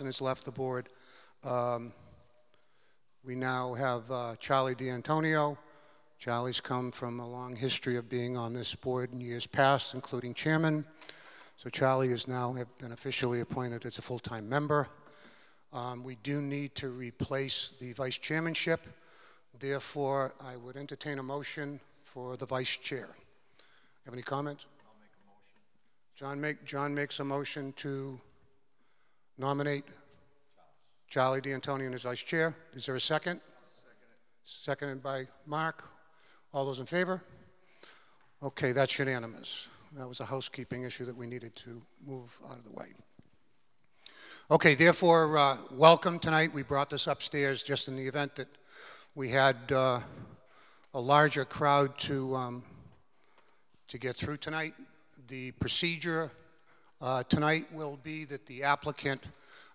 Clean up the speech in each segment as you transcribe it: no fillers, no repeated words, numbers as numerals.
and has left the board. We now have Charlie D'Antonio. Charlie's come from a long history of being on this board in years past, including chairman. So Charlie is now been officially appointed as a full-time member. We do need to replace the vice chairmanship. Therefore, I would entertain a motion for the vice chair. Have any comments? I'll make a motion. John makes a motion to nominate Charlie D'Antonio as vice chair. Is there a second? Seconded by Mark. All those in favor? Okay, that's unanimous. That was a housekeeping issue that we needed to move out of the way. Okay, therefore, welcome tonight. We brought this upstairs just in the event that we had a larger crowd to get through tonight. The procedure tonight will be that the applicant,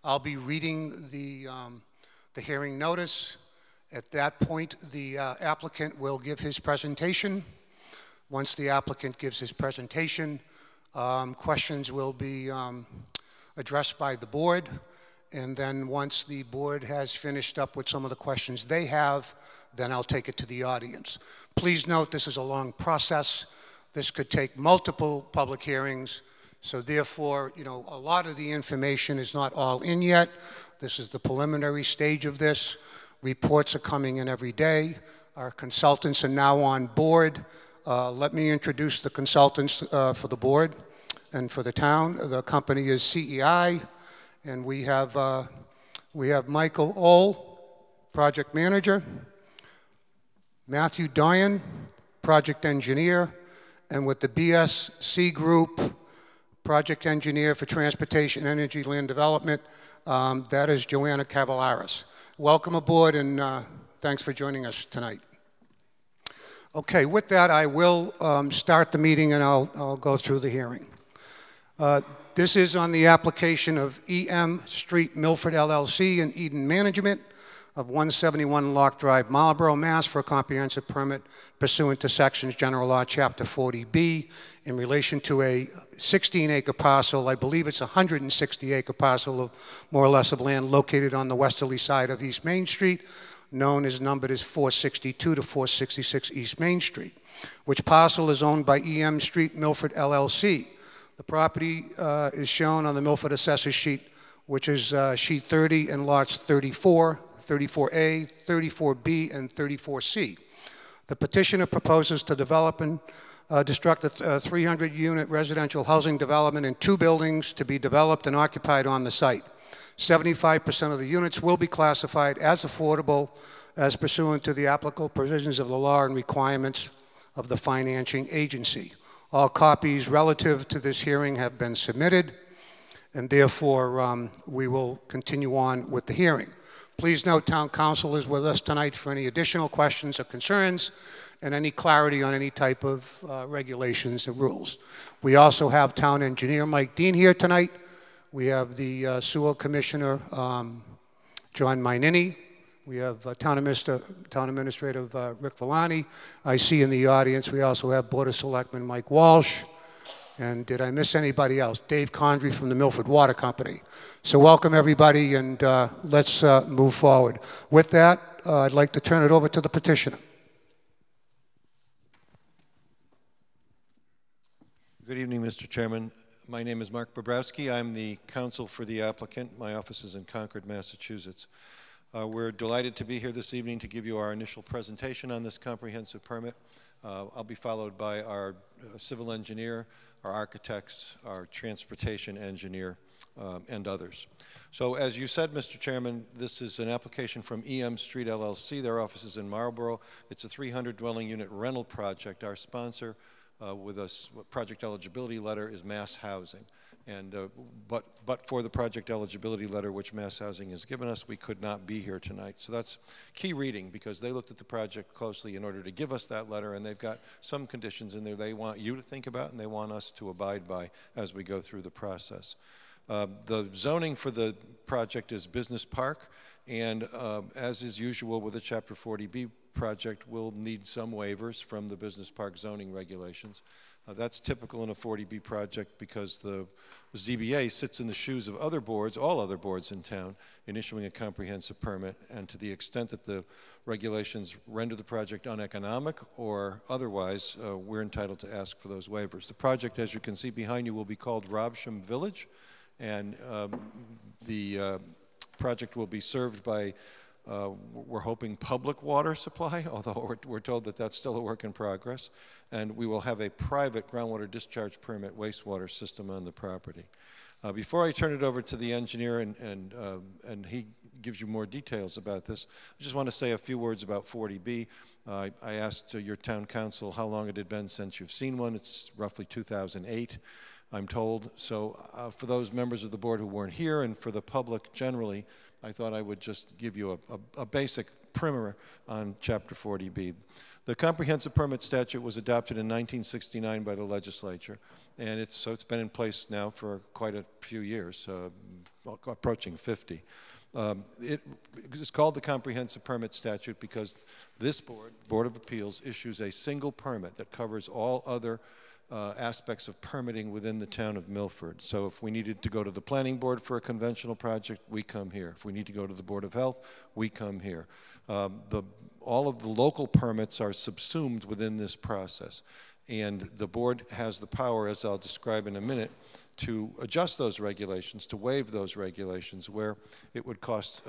I'll be reading the hearing notice. At that point, the applicant will give his presentation. Once the applicant gives his presentation, questions will be addressed by the board. And then once the board has finished up with some of the questions they have, then I'll take it to the audience. Please note this is a long process. This could take multiple public hearings. So therefore, you know, a lot of the information is not all in yet. This is the preliminary stage of this. Reports are coming in every day. Our consultants are now on board. Let me introduce the consultants for the board and for the town. The company is CEI, and we have Michael Ohl, project manager, Matthew Doyen, project engineer, and with the BSC Group, project engineer for transportation, energy, land development, that is Joanna Cavalaris. Welcome aboard, and thanks for joining us tonight. Okay, with that, I will start the meeting, and I'll go through the hearing. This is on the application of EM Street Milford LLC and Eden Management of 171 Lock Drive, Marlborough, Mass. For a comprehensive permit pursuant to Sections General Law, Chapter 40B, in relation to a 16-acre parcel. I believe it's a 160-acre parcel of more or less of land located on the westerly side of East Main Street, known as numbered as 462 to 466 East Main Street, which parcel is owned by EM Street Milford LLC. The property is shown on the Milford Assessors Sheet, which is Sheet 30 and lots 34, 34A, 34B, and 34C. The petitioner proposes to develop and construct a 300-unit residential housing development in 2 buildings to be developed and occupied on the site. 75% of the units will be classified as affordable as pursuant to the applicable provisions of the law and requirements of the financing agency. All copies relative to this hearing have been submitted, and therefore we will continue on with the hearing. Please note Town Council is with us tonight for any additional questions or concerns and any clarity on any type of regulations and rules. We also have Town Engineer Mike Dean here tonight. We have the Sewer Commissioner, John Mainini. We have Town Administrator Rick Villani. I see in the audience we also have Board of Selectmen Mike Walsh. And did I miss anybody else? Dave Condry from the Milford Water Company. So welcome everybody, and let's move forward. With that, I'd like to turn it over to the petitioner. Good evening, Mr. Chairman. My name is Mark Bobrowski. I'm the counsel for the applicant. My office is in Concord, Massachusetts. We're delighted to be here this evening to give you our initial presentation on this comprehensive permit. I'll be followed by our civil engineer, our architects, our transportation engineer, and others. So as you said, Mr. Chairman, this is an application from EM Street LLC. Their office is in Marlborough. It's a 300 dwelling unit rental project. Our sponsor with a project eligibility letter is Mass Housing. And but for the project eligibility letter which Mass Housing has given us, we could not be here tonight. So that's key reading, because they looked at the project closely in order to give us that letter, and they've got some conditions in there they want you to think about and they want us to abide by as we go through the process. The zoning for the project is business park, and as is usual with a Chapter 40B project, will need some waivers from the business park zoning regulations. That's typical in a 40B project because the ZBA sits in the shoes of other boards, all other boards in town, in issuing a comprehensive permit, and to the extent that the regulations render the project uneconomic or otherwise, we're entitled to ask for those waivers. The project, as you can see behind you, will be called Robsham Village, and the project will be served by we're hoping public water supply, although we're told that that's still a work in progress. And we will have a private groundwater discharge permit wastewater system on the property. Before I turn it over to the engineer and he gives you more details about this, I just want to say a few words about 40B. I asked your town council how long it had been since you've seen one. It's roughly 2008. I'm told. So for those members of the board who weren't here and for the public generally, I thought I would just give you a basic primer on Chapter 40B. The Comprehensive Permit Statute was adopted in 1969 by the legislature, and it's been in place now for quite a few years, approaching 50. It's called the Comprehensive Permit Statute because this board, Board of Appeals, issues a single permit that covers all other aspects of permitting within the town of Milford. So if we needed to go to the planning board for a conventional project, we come here. If we need to go to the Board of Health, we come here. All of the local permits are subsumed within this process. And the board has the power, as I'll describe in a minute, to adjust those regulations, to waive those regulations where it would cost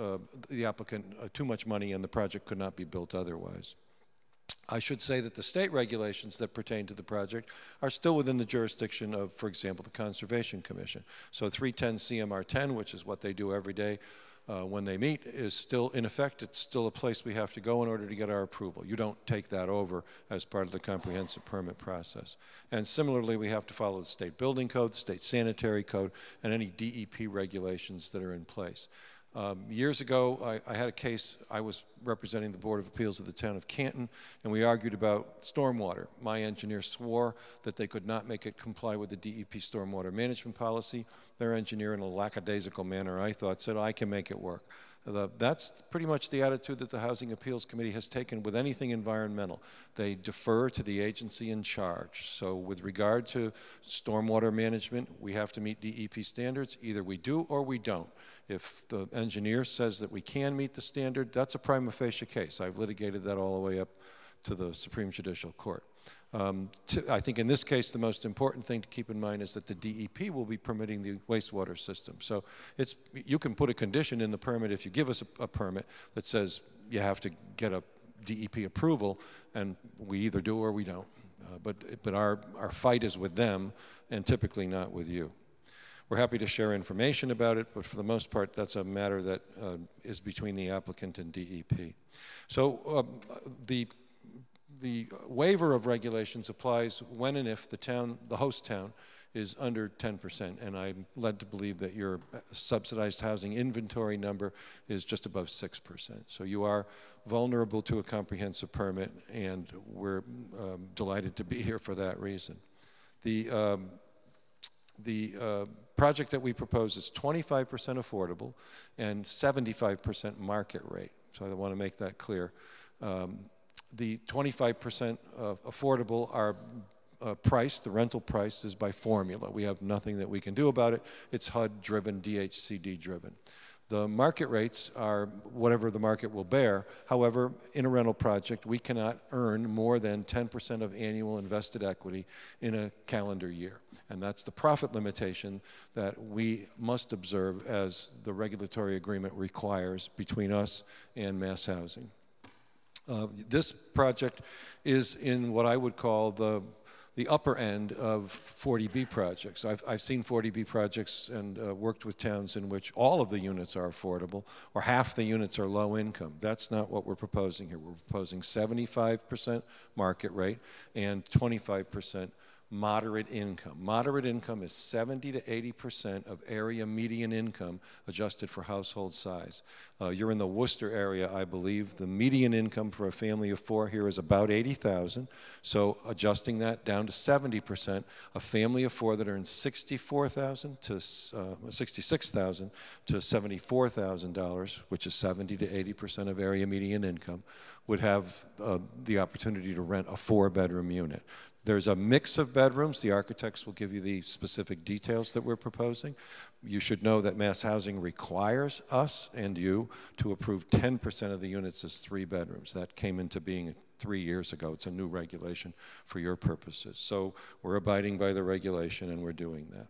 the applicant too much money and the project could not be built otherwise. I should say that the state regulations that pertain to the project are still within the jurisdiction of, for example, the Conservation Commission. So 310 CMR 10, which is what they do every day when they meet, is still in effect. It's still a place we have to go in order to get our approval. You don't take that over as part of the comprehensive permit process. And similarly, we have to follow the state building code, the state sanitary code, and any DEP regulations that are in place. Years ago, I had a case. I was representing the Board of Appeals of the town of Canton, and we argued about stormwater. My engineer swore that they could not make it comply with the DEP stormwater management policy. Their engineer, in a lackadaisical manner, I thought, said, I can make it work. That's pretty much the attitude that the Housing Appeals Committee has taken with anything environmental. They defer to the agency in charge. So with regard to stormwater management, we have to meet DEP standards. Either we do or we don't. If the engineer says that we can meet the standard, that's a prima facie case. I've litigated that all the way up to the Supreme Judicial Court. I think in this case, the most important thing to keep in mind is that the DEP will be permitting the wastewater system. So you can put a condition in the permit if you give us a permit that says you have to get a DEP approval, and we either do or we don't. But our fight is with them, and typically not with you. We're happy to share information about it, but for the most part, that's a matter that is between the applicant and DEP. So the waiver of regulations applies when and if the host town is under 10%, and I'm led to believe that your subsidized housing inventory number is just above 6%. So you are vulnerable to a comprehensive permit, and we're delighted to be here for that reason. The project that we propose is 25% affordable and 75% market rate. So I want to make that clear. The 25% affordable are price, the rental price is by formula. We have nothing that we can do about it. It's HUD-driven, DHCD-driven. The market rates are whatever the market will bear. However, in a rental project, we cannot earn more than 10% of annual invested equity in a calendar year. And that's the profit limitation that we must observe as the regulatory agreement requires between us and Mass Housing. This project is in what I would call the upper end of 40B projects. I've seen 40B projects and worked with towns in which all of the units are affordable or half the units are low income. That's not what we're proposing here. We're proposing 75% market rate and 25% moderate income. Moderate income is 70 to 80% of area median income adjusted for household size. You're in the Worcester area, I believe. The median income for a family of 4 here is about 80,000. So adjusting that down to 70%, a family of 4 that earns $64,000 to $66,000 to $74,000, which is 70 to 80% of area median income, would have the opportunity to rent a 4-bedroom unit. There's a mix of bedrooms. The architects will give you the specific details that we're proposing. You should know that Mass Housing requires us and you to approve 10% of the units as 3 bedrooms. That came into being 3 years ago. It's a new regulation for your purposes. So we're abiding by the regulation and we're doing that.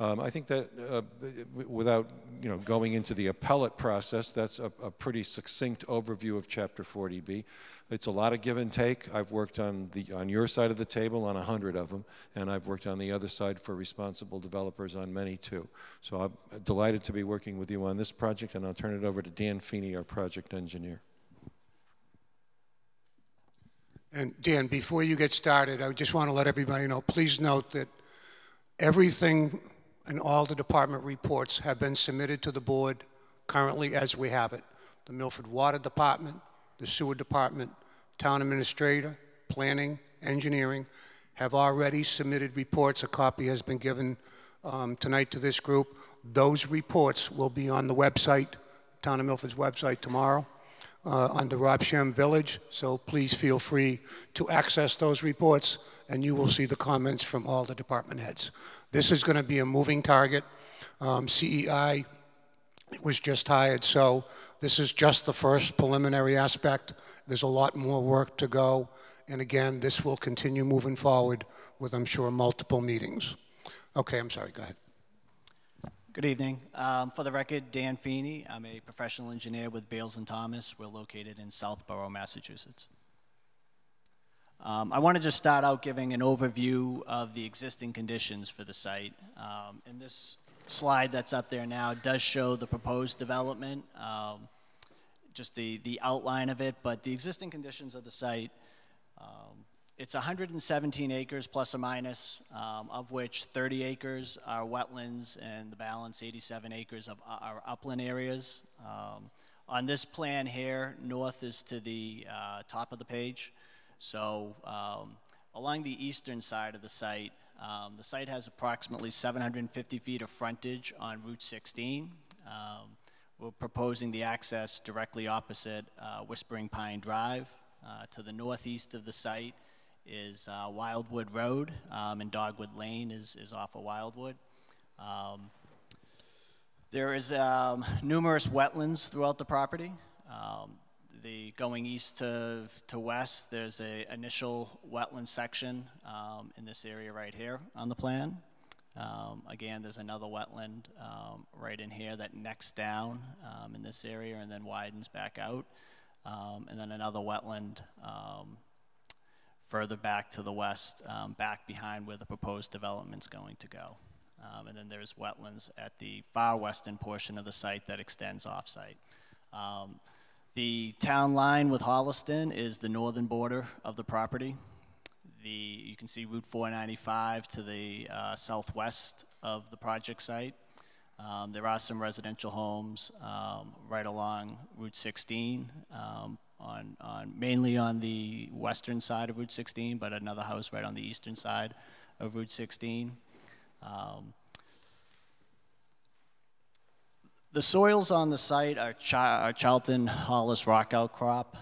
I think that without going into the appellate process, that's a pretty succinct overview of Chapter 40B. It's a lot of give and take. I've worked on your side of the table on 100 of them, and I've worked on the other side for responsible developers on many too. So I'm delighted to be working with you on this project, and I'll turn it over to Dan Feeney, our project engineer. And Dan, before you get started, I just want to let everybody know, please note that everything and all the department reports have been submitted to the board currently as we have it. The Milford Water Department, the Sewer Department, Town Administrator, Planning, Engineering have already submitted reports. A copy has been given tonight to this group. Those reports will be on the website, Town of Milford's website tomorrow under Rob Shem Village. So please feel free to access those reports and you will see the comments from all the department heads. This is going to be a moving target. CEI was just hired, so this is just the first preliminary aspect. There's a lot more work to go, and again, this will continue moving forward with, I'm sure, multiple meetings. Okay, I'm sorry, go ahead. Good evening. For the record, Dan Feeney. I'm a professional engineer with Bales & Thomas. We're located in Southborough, Massachusetts. I want to just start out giving an overview of the existing conditions for the site. And this slide that's up there now does show the proposed development, just the outline of it, but the existing conditions of the site, it's 117 acres plus or minus, of which 30 acres are wetlands and the balance 87 acres are upland areas. On this plan here, north is to the top of the page. So along the eastern side of the site has approximately 750 feet of frontage on Route 16. We're proposing the access directly opposite Whispering Pine Drive. To the northeast of the site is Wildwood Road, and Dogwood Lane is off of Wildwood. There is numerous wetlands throughout the property. Going east to west, there's an initial wetland section in this area right here on the plan. Again, there's another wetland right in here that necks down in this area and then widens back out. And then another wetland further back to the west, back behind where the proposed development's going to go. And then there's wetlands at the far western portion of the site that extends off-site. The town line with Holliston is the northern border of the property. You can see Route 495 to the southwest of the project site. There are some residential homes right along Route 16, mainly on the western side of Route 16, but another house right on the eastern side of Route 16. The soils on the site are Charlton Hollis rock outcrop,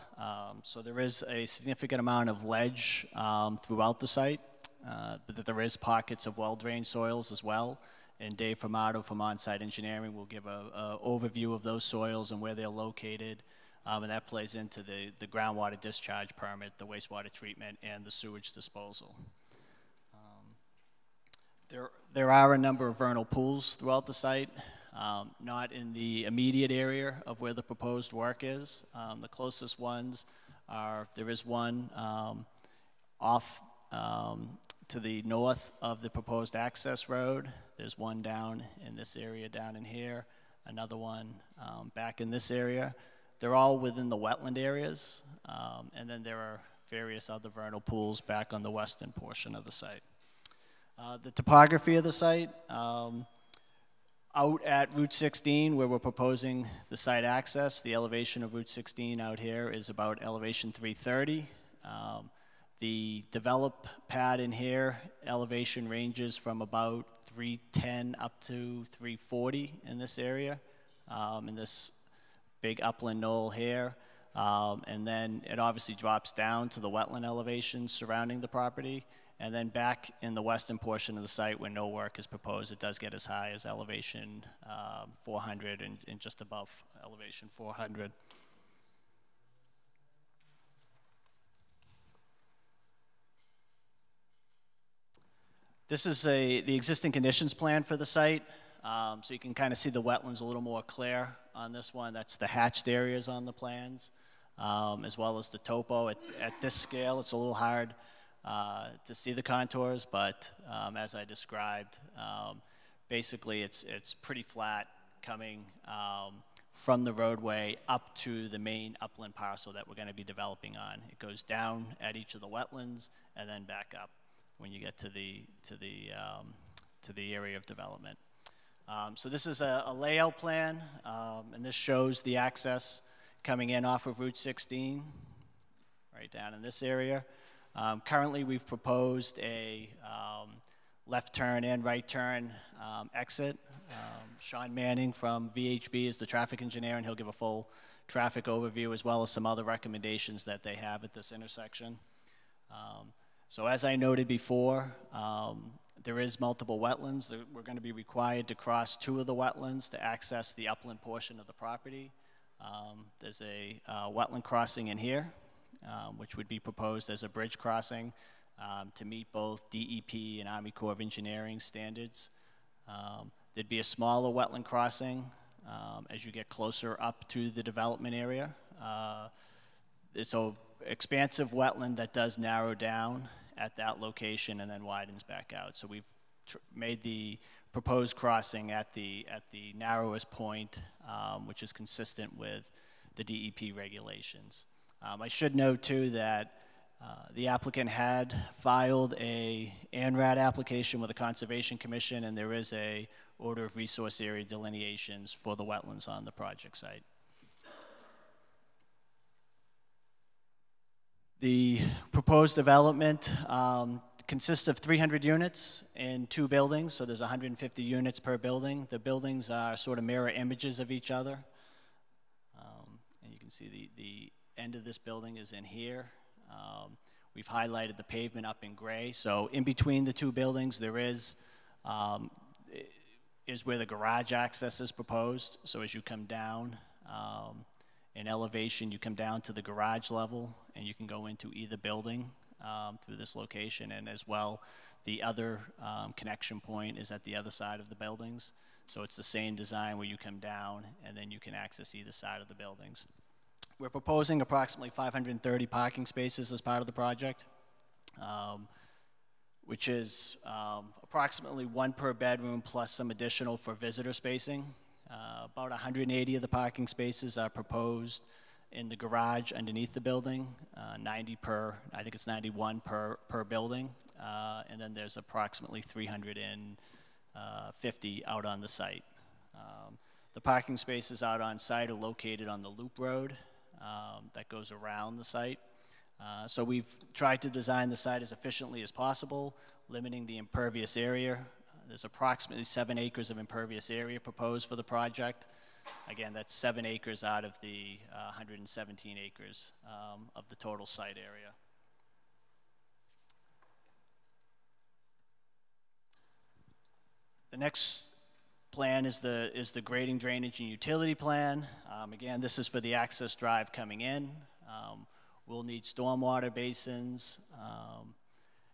so there is a significant amount of ledge throughout the site, but there is pockets of well-drained soils as well. And Dave Formato from On-Site Engineering will give an overview of those soils and where they're located, and that plays into the groundwater discharge permit, the wastewater treatment, and the sewage disposal. There are a number of vernal pools throughout the site. Not in the immediate area of where the proposed work is. The closest ones there is one off to the north of the proposed access road. There's one down in this area down in here, another one back in this area. They're all within the wetland areas, and then there are various other vernal pools back on the western portion of the site. The topography of the site, out at Route 16, where we're proposing the site access, the elevation of Route 16 out here is about elevation 330. The develop pad in here, elevation ranges from about 310 up to 340 in this area, in this big upland knoll here. And then it obviously drops down to the wetland elevations surrounding the property. And then back in the western portion of the site where no work is proposed, it does get as high as elevation 400 and just above elevation 400. This is the existing conditions plan for the site. So you can kind of see the wetlands a little more clear on this one. That's the hatched areas on the plans, as well as the topo. At this scale, it's a little hard to see the contours, but as I described, basically it's pretty flat coming from the roadway up to the main upland parcel that we're going to be developing on. It goes down at each of the wetlands and then back up when you get to the area of development. So this is a layout plan, and this shows the access coming in off of Route 16, right down in this area. Currently, we've proposed a left turn and right turn exit. Sean Manning from VHB is the traffic engineer, and he'll give a full traffic overview as well as some other recommendations that they have at this intersection. So as I noted before, there is multiple wetlands. We're going to be required to cross 2 of the wetlands to access the upland portion of the property. There's a wetland crossing in here, which would be proposed as a bridge crossing to meet both DEP and Army Corps of Engineering standards. There'd be a smaller wetland crossing as you get closer up to the development area. It's an expansive wetland that does narrow down at that location and then widens back out. So we've made the proposed crossing at the narrowest point, which is consistent with the DEP regulations. I should note too that the applicant had filed a ANRAD application with the Conservation Commission, and there is a order of resource area delineations for the wetlands on the project site. The proposed development consists of 300 units in 2 buildings, so there's 150 units per building. The buildings are sort of mirror images of each other. And you can see the end of this building is in here. We've highlighted the pavement up in gray. So in between the 2 buildings, there is where the garage access is proposed. So as you come down in elevation, you come down to the garage level, and you can go into either building through this location, and as well, the other connection point is at the other side of the buildings. So it's the same design where you come down, and then you can access either side of the buildings. We're proposing approximately 530 parking spaces as part of the project, which is approximately 1 per bedroom plus some additional for visitor spacing. About 180 of the parking spaces are proposed in the garage underneath the building, 90 per, I think it's 91 per building, and then there's approximately 350 out on the site. The parking spaces out on site are located on the loop road that goes around the site. So we've tried to design the site as efficiently as possible, limiting the impervious area. There's approximately 7 acres of impervious area proposed for the project. Again, that's 7 acres out of the 117 acres of the total site area. The next plan is the grading, drainage, and utility plan. Again, this is for the access drive coming in. We'll need stormwater basins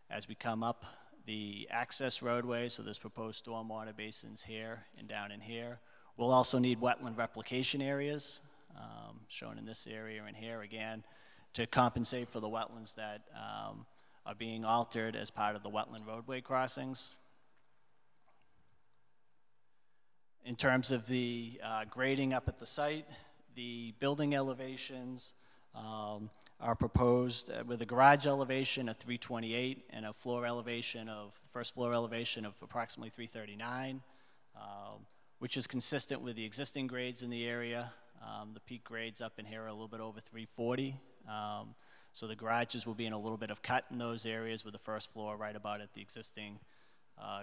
as we come up the access roadway, so there's proposed stormwater basins here and down in here. We'll also need wetland replication areas, shown in this area and here, again, to compensate for the wetlands that are being altered as part of the wetland roadway crossings. In terms of the grading up at the site, the building elevations are proposed with a garage elevation of 328 and a floor elevation of, first floor elevation of approximately 339, which is consistent with the existing grades in the area. The peak grades up in here are a little bit over 340. So the garages will be in a little bit of cut in those areas with the first floor right about at the existing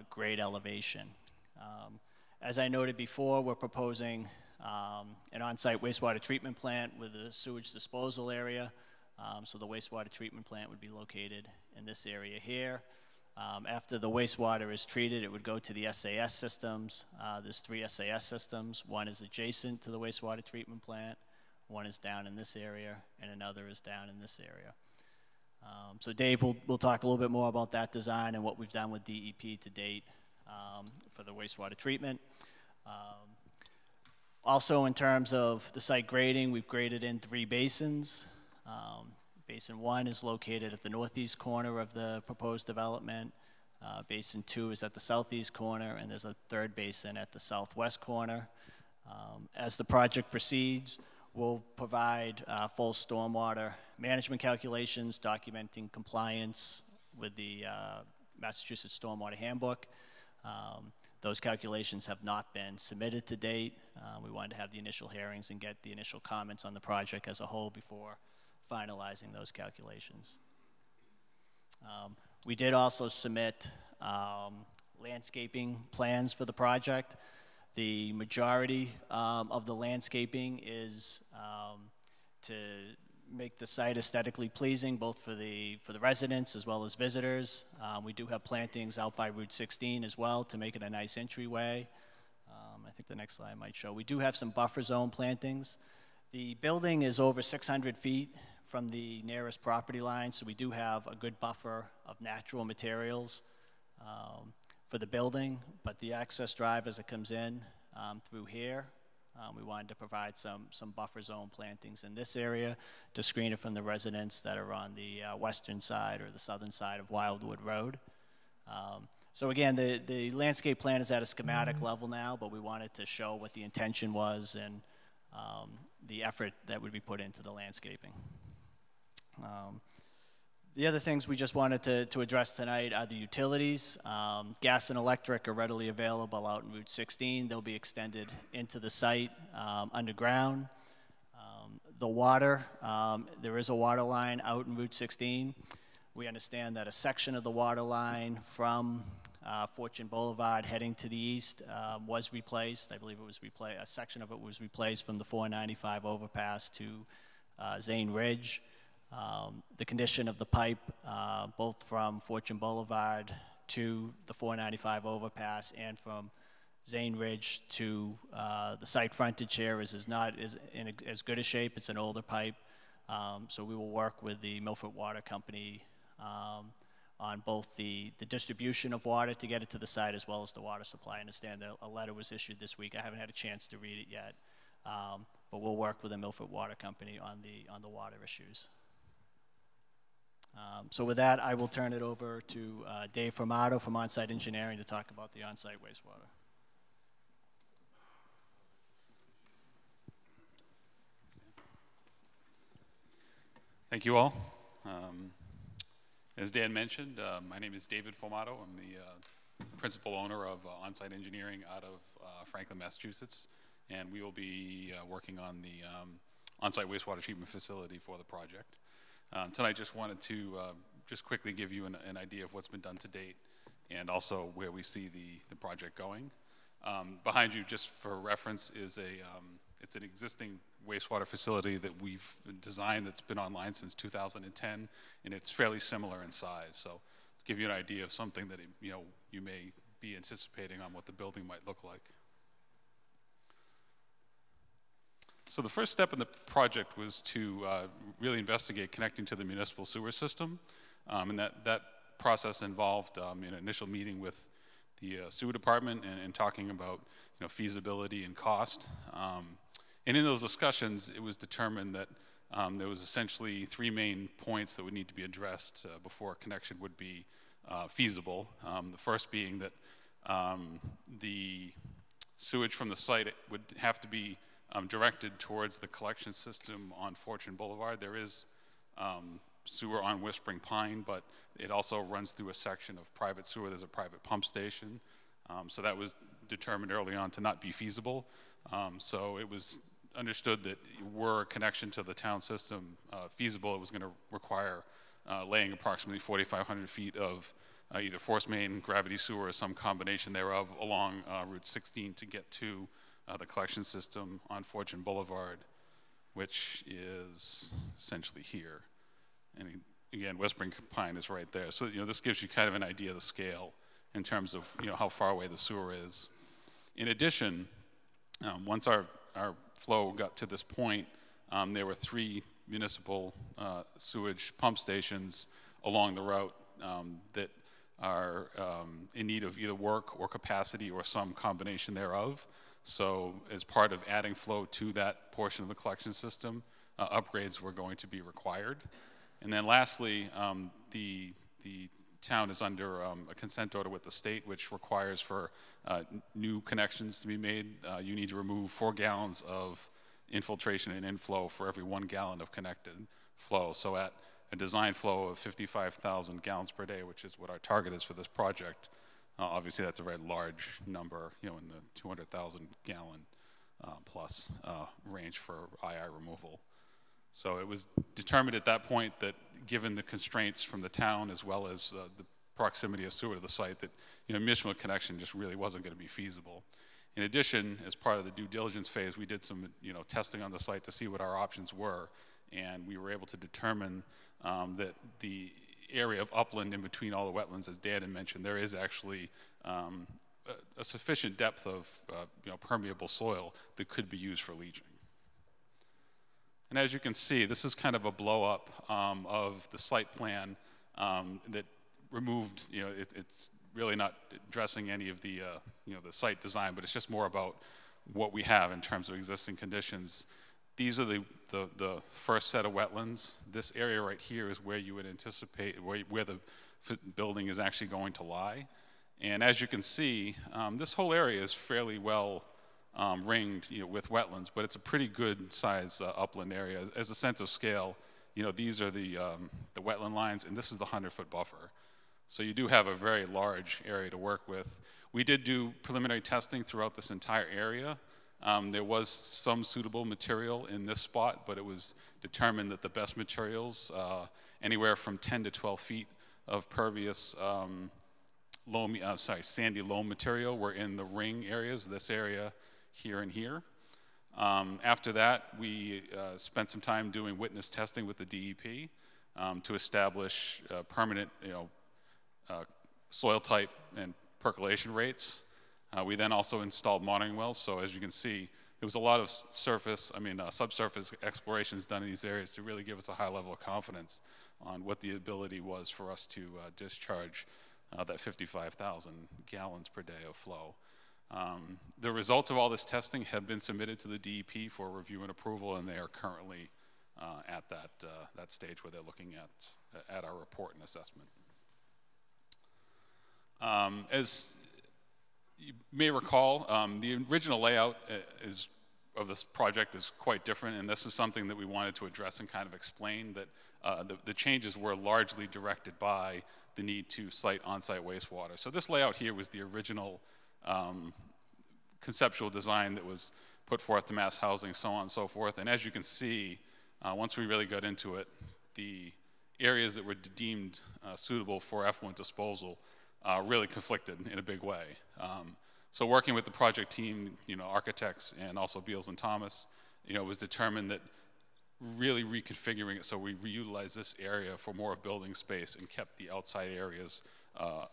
grade elevation. As I noted before, we're proposing an on-site wastewater treatment plant with a sewage disposal area. So the wastewater treatment plant would be located in this area here. After the wastewater is treated, it would go to the SAS systems. There's 3 SAS systems. One is adjacent to the wastewater treatment plant, one is down in this area, and another is down in this area. So Dave will talk a little bit more about that design and what we've done with DEP to date for the wastewater treatment. Also, in terms of the site grading, we've graded in 3 basins. Basin 1 is located at the northeast corner of the proposed development. Basin 2 is at the southeast corner, and there's a 3rd basin at the southwest corner. As the project proceeds, we'll provide full stormwater management calculations documenting compliance with the Massachusetts Stormwater Handbook. Those calculations have not been submitted to date. We wanted to have the initial hearings and get the initial comments on the project as a whole before finalizing those calculations. We did also submit landscaping plans for the project. The majority of the landscaping is to make the site aesthetically pleasing, both for the residents as well as visitors. We do have plantings out by Route 16 as well to make it a nice entryway. I think the next slide might show. We do have some buffer zone plantings. The building is over 600 feet from the nearest property line, so we do have a good buffer of natural materials for the building, but the access drive as it comes in through here, we wanted to provide some buffer zone plantings in this area to screen it from the residents that are on the western side or the southern side of Wildwood Road. So again, the landscape plan is at a schematic level now, but we wanted to show what the intention was and the effort that would be put into the landscaping. The other things we just wanted to address tonight are the utilities. Gas and electric are readily available out in Route 16. They'll be extended into the site underground. The water, there is a water line out in Route 16. We understand that a section of the water line from Fortune Boulevard heading to the east was replaced. I believe it was replaced. A section of it was replaced from the 495 overpass to Zane Ridge. The condition of the pipe, both from Fortune Boulevard to the 495 overpass and from Zane Ridge to the site frontage here is not in as good a shape. It's an older pipe. So we will work with the Milford Water Company on both the distribution of water to get it to the site as well as the water supply. I understand that a letter was issued this week. I haven't had a chance to read it yet. But we'll work with the Milford Water Company on the water issues. So with that, I will turn it over to Dave Formato from On-Site Engineering to talk about the on-site wastewater. Thank you all. As Dan mentioned, my name is David Formato. I'm the principal owner of On-Site Engineering out of Franklin, Massachusetts, and we will be working on the on-site wastewater treatment facility for the project. Tonight, just wanted to just quickly give you an idea of what's been done to date and also where we see the project going. Behind you, just for reference, is it's an existing wastewater facility that we've designed that's been online since 2010, and it's fairly similar in size. So to give you an idea of something that you may be anticipating on what the building might look like. So the first step in the project was to really investigate connecting to the municipal sewer system, and that process involved an initial meeting with the sewer department and talking about feasibility and cost. And in those discussions, it was determined that there was essentially 3 main points that would need to be addressed before a connection would be feasible. The first being that the sewage from the site would have to be directed towards the collection system on Fortune Boulevard. There is sewer on Whispering Pine, but it also runs through a section of private sewer. There's a private pump station. So that was determined early on to not be feasible. So it was understood that were a connection to the town system feasible, it was going to require laying approximately 4,500 feet of either force main, gravity sewer, or some combination thereof along Route 16 to get to the collection system on Fortune Boulevard, which is essentially here. And again, Whispering Pine is right there. So this gives you kind of an idea of the scale in terms of how far away the sewer is. In addition, once our flow got to this point, there were 3 municipal sewage pump stations along the route that are in need of either work or capacity or some combination thereof. So as part of adding flow to that portion of the collection system, upgrades were going to be required. And then lastly, the town is under a consent order with the state, which requires for new connections to be made, you need to remove 4 gallons of infiltration and inflow for every 1 gallon of connected flow. So at a design flow of 55,000 gallons per day, which is what our target is for this project, obviously that's a very large number, in the 200,000 gallon plus range for II removal. So it was determined at that point that given the constraints from the town as well as the proximity of sewer to the site that municipal connection just really wasn't going to be feasible. In addition, as part of the due diligence phase, we did some testing on the site to see what our options were, and we were able to determine that the area of upland in between all the wetlands, as Dan had mentioned, there is actually a sufficient depth of permeable soil that could be used for leaching. And as you can see, this is kind of a blow-up of the site plan that removed, it's really not addressing any of the, the site design, but it's just more about what we have in terms of existing conditions. These are the first set of wetlands. This area right here is where you would anticipate, where the building is actually going to lie. And as you can see, this whole area is fairly well ringed with wetlands, but it's a pretty good size upland area. As a sense of scale, these are the wetland lines, and this is the 100-foot buffer. So you do have a very large area to work with. We did do preliminary testing throughout this entire area. There was some suitable material in this spot, but it was determined that the best materials, anywhere from 10 to 12 feet of pervious sandy loam material, were in the ring areas, this area here and here. After that, we spent some time doing witness testing with the DEP to establish permanent, soil type and percolation rates. We then also installed monitoring wells. So as you can see, there was a lot of subsurface explorations done in these areas to really give us a high level of confidence on what the ability was for us to discharge that 55,000 gallons per day of flow. The results of all this testing have been submitted to the DEP for review and approval, and they are currently at that stage where they're looking at our report and assessment. As you may recall, the original layout of this project is quite different, and this is something that we wanted to address and kind of explain that the changes were largely directed by the need to site on-site wastewater. So this layout here was the original conceptual design that was put forth to mass housing, so on and so forth. And as you can see, once we really got into it, the areas that were deemed suitable for effluent disposal really conflicted in a big way. So working with the project team, architects, and also Beals and Thomas, it was determined that really reconfiguring it so we reutilize this area for more building space and kept the outside areas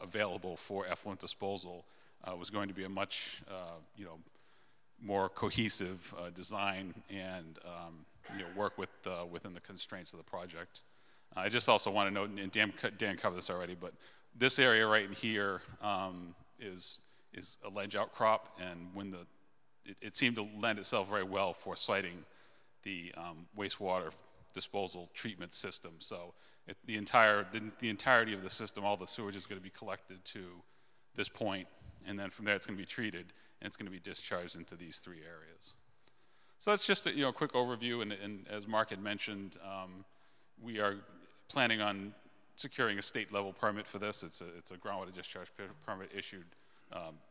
available for effluent disposal was going to be a much more cohesive design and work within the constraints of the project. I just also want to note, and Dan covered this already, but this area right in here is a ledge outcrop, and when it seemed to lend itself very well for siting the wastewater disposal treatment system. So the entirety of the system, all the sewage is going to be collected to this point, and then from there it's going to be treated, and it's going to be discharged into these 3 areas. So that's just a quick overview, and as Mark had mentioned, we are planning on securing a state-level permit for this. It's a groundwater discharge permit issued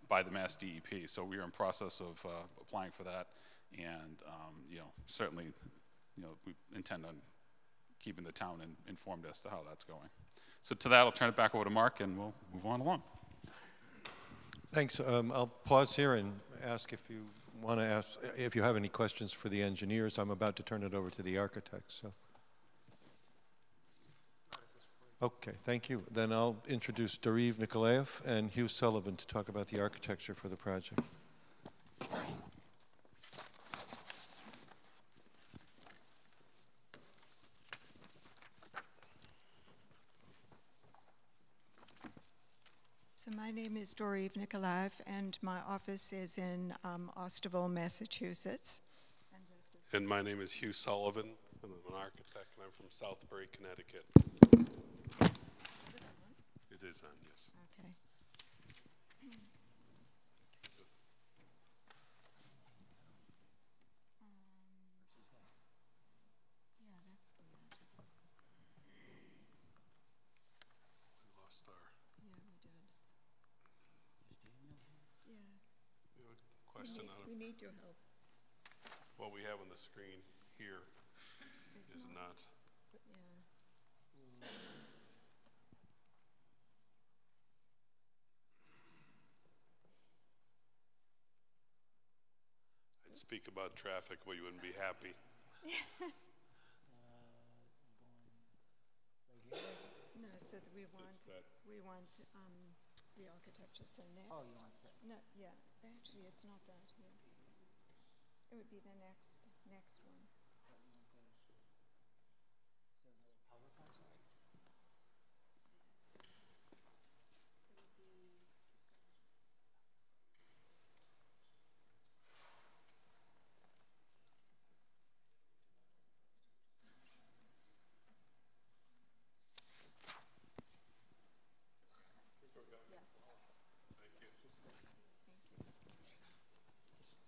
by the Mass DEP. So we are in process of applying for that, and certainly, we intend on keeping the town informed as to how that's going. So to that, I'll turn it back over to Mark, and we'll move on along. Thanks. I'll pause here and ask if you want to ask if you have any questions for the engineers. I'm about to turn it over to the architects. So. Okay, thank you. Then I'll introduce Dariv Nikolaev and Hugh Sullivan to talk about the architecture for the project. So my name is Dariv Nikolaev, and my office is in Osterville, Massachusetts. And my name is Hugh Sullivan, and I'm an architect, and I'm from Southbury, Connecticut. It is on, yes. Okay. Yeah, that's weird. We lost our. Yeah, we did. Yeah. We have a question on We need your help. what we have on the screen here is not. Yeah. I'd speak about traffic, but you wouldn't be happy. No, so that we want the architecture. So next. Oh, you want that? No, yeah. Actually, it's not that. Yeah. It would be the next one.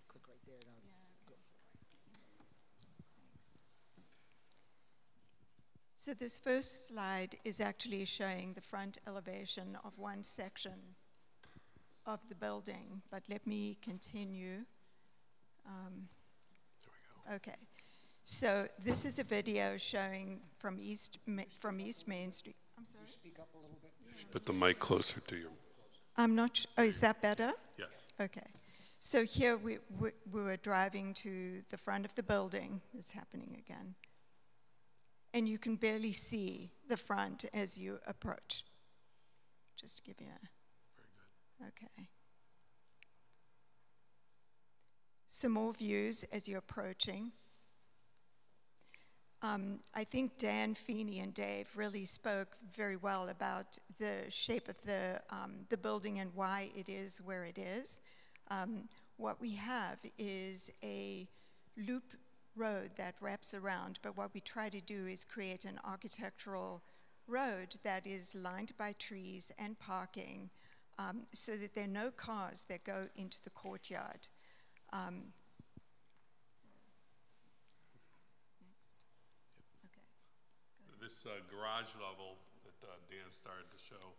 Click right there. Now. Yeah. Go for it. Thanks. So this first slide is actually showing the front elevation of one section of the building, but let me continue. There we go. Okay, so this is a video showing from East Main Street. I'm sorry? Speak up a little bit. Put the mic closer to you. I'm not, oh, is that better? Yes. Okay. So here we were driving to the front of the building. It's happening again. And you can barely see the front as you approach. Just to give you a... Very good. Okay. Some more views as you're approaching. I think Dan Feeney and Dave really spoke very well about the shape of the building and why it is where it is. What we have is a loop road that wraps around, but what we try to do is create an architectural road that is lined by trees and parking, so that there are no cars that go into the courtyard. This garage level that Dan started to show,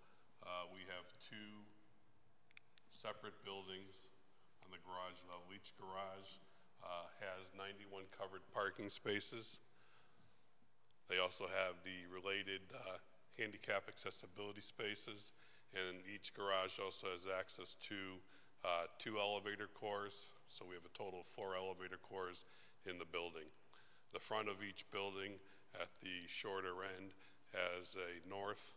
we have two separate buildings on the garage level. Each garage has 91 covered parking spaces. They also have the related handicap accessibility spaces, and each garage also has access to 2 elevator cores, so we have a total of 4 elevator cores in the building. The front of each building at the shorter end has a north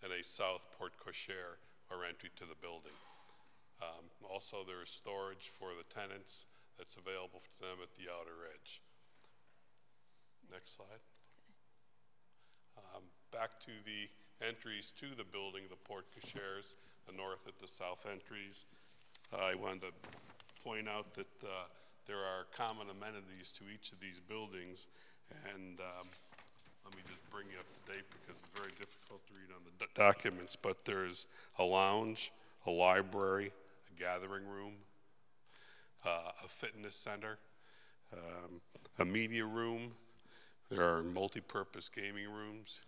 and a south porte cochere or entry to the building. Also, there is storage for the tenants that's available to them at the outer edge. Next slide. Back to the entries to the building, the porte cocheres, the north at the south entries. I wanted to point out that there are common amenities to each of these buildings, and let me just bring you up to date because it's very difficult to read on the documents, but there's a lounge, a library, a gathering room, a fitness center, a media room. There are multi-purpose gaming rooms.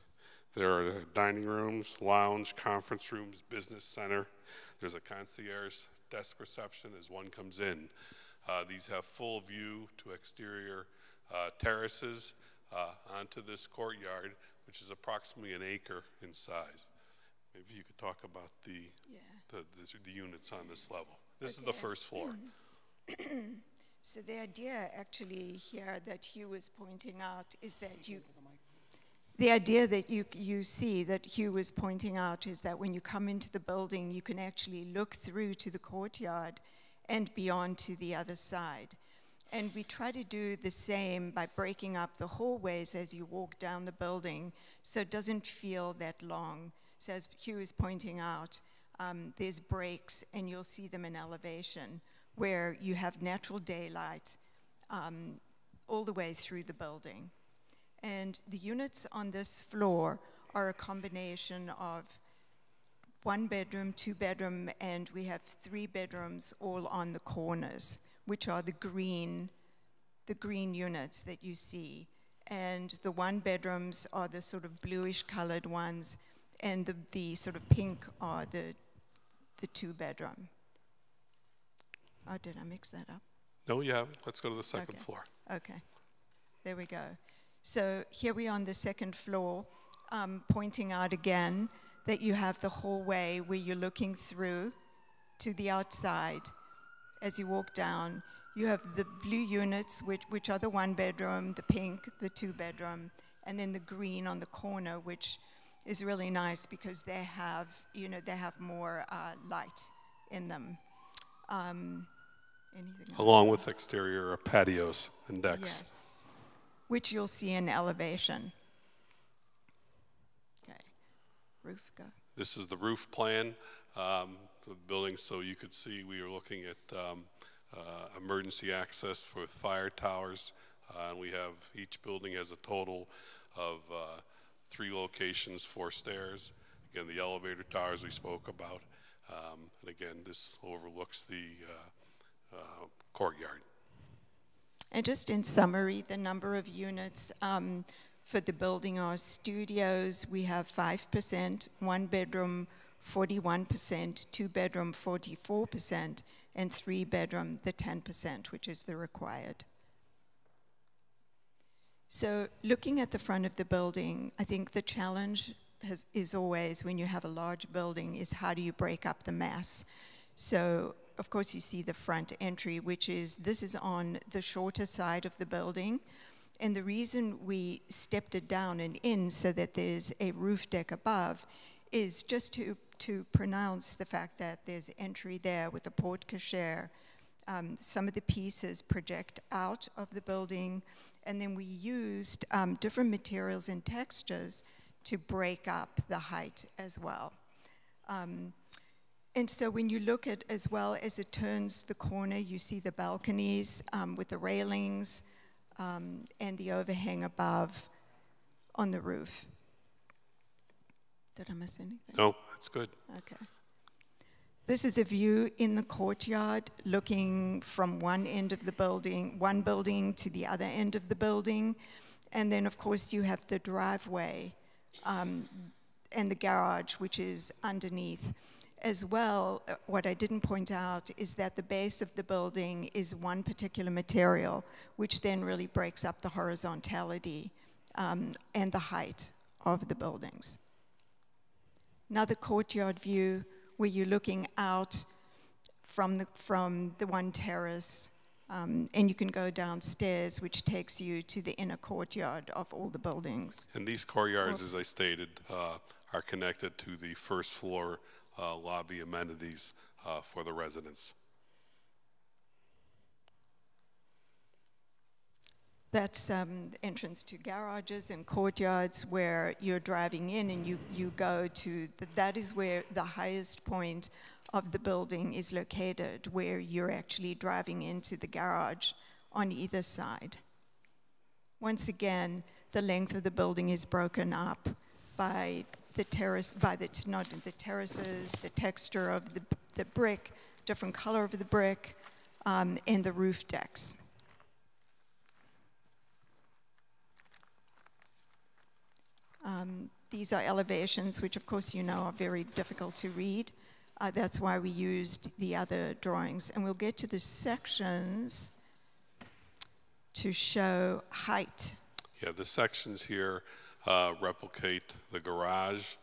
There are dining rooms, lounge, conference rooms, business center. There's a concierge desk reception as one comes in. These have full view to exterior terraces onto this courtyard, which is approximately an acre in size. Maybe you could talk about the units on this level. This is the first floor. So the idea actually here that Hugh was pointing out is that the idea that you see that Hugh was pointing out is that when you come into the building, you can actually look through to the courtyard and beyond to the other side. And we try to do the same by breaking up the hallways as you walk down the building so it doesn't feel that long. So as Hugh is pointing out, there's breaks, and you'll see them in elevation, where you have natural daylight all the way through the building. And the units on this floor are a combination of 1 bedroom, 2 bedroom, and we have 3 bedrooms all on the corners, which are the green units that you see. And the 1 bedrooms are the sort of bluish colored ones, and the sort of pink are the 2 bedroom. Oh, did I mix that up? No, you haven't. Let's go to the second floor. Okay, there we go. So here we are on the second floor, pointing out again that you have the hallway where you're looking through to the outside. As you walk down, you have the blue units, which are the 1 bedroom, the pink, the 2 bedroom, and then the green on the corner, which is really nice because they have, they have more light in them. Anything else? Along with exterior patios and decks. Yes, which you'll see in elevation. Okay, roof, go. This is the roof plan for the building, so you could see we are looking at emergency access for fire towers. And we have, each building has a total of 3 locations, 4 stairs. Again, the elevator towers we spoke about. And again, this overlooks the courtyard. And just in summary, the number of units for the building are studios. We have 5%, 1 bedroom 41%, 2 bedroom 44%, and 3 bedroom the 10%, which is the required. So looking at the front of the building, I think the challenge is always when you have a large building is how do you break up the mass? So of course you see the front entry, which is, this is on the shorter side of the building. And the reason we stepped it down and in so that there's a roof deck above is just to pronounce the fact that there's entry there with a porte cochere. Some of the pieces project out of the building, and then we used different materials and textures to break up the height as well. And so when you look at, as well as it turns the corner, you see the balconies with the railings and the overhang above on the roof. Did I miss anything? No, that's good. Okay. This is a view in the courtyard looking from one end of the building, one building to the other end of the building. And then, of course, you have the driveway and the garage, which is underneath. As well, what I didn't point out is that the base of the building is one particular material, which then really breaks up the horizontality and the height of the buildings. Another courtyard view where you're looking out from the one terrace, and you can go downstairs, which takes you to the inner courtyard of all the buildings. And these courtyards, as I stated, are connected to the first floor lobby amenities for the residents. That's entrance to garages and courtyards where you're driving in and you go to, that is where the highest point of the building is located, where you're actually driving into the garage on either side. Once again, the length of the building is broken up by the terrace, not the terraces, the texture of the brick, different color of the brick, and the roof decks. These are elevations, which of course you know are very difficult to read. That's why we used the other drawings. And we'll get to the sections to show height. Yeah, the sections here replicate the garage,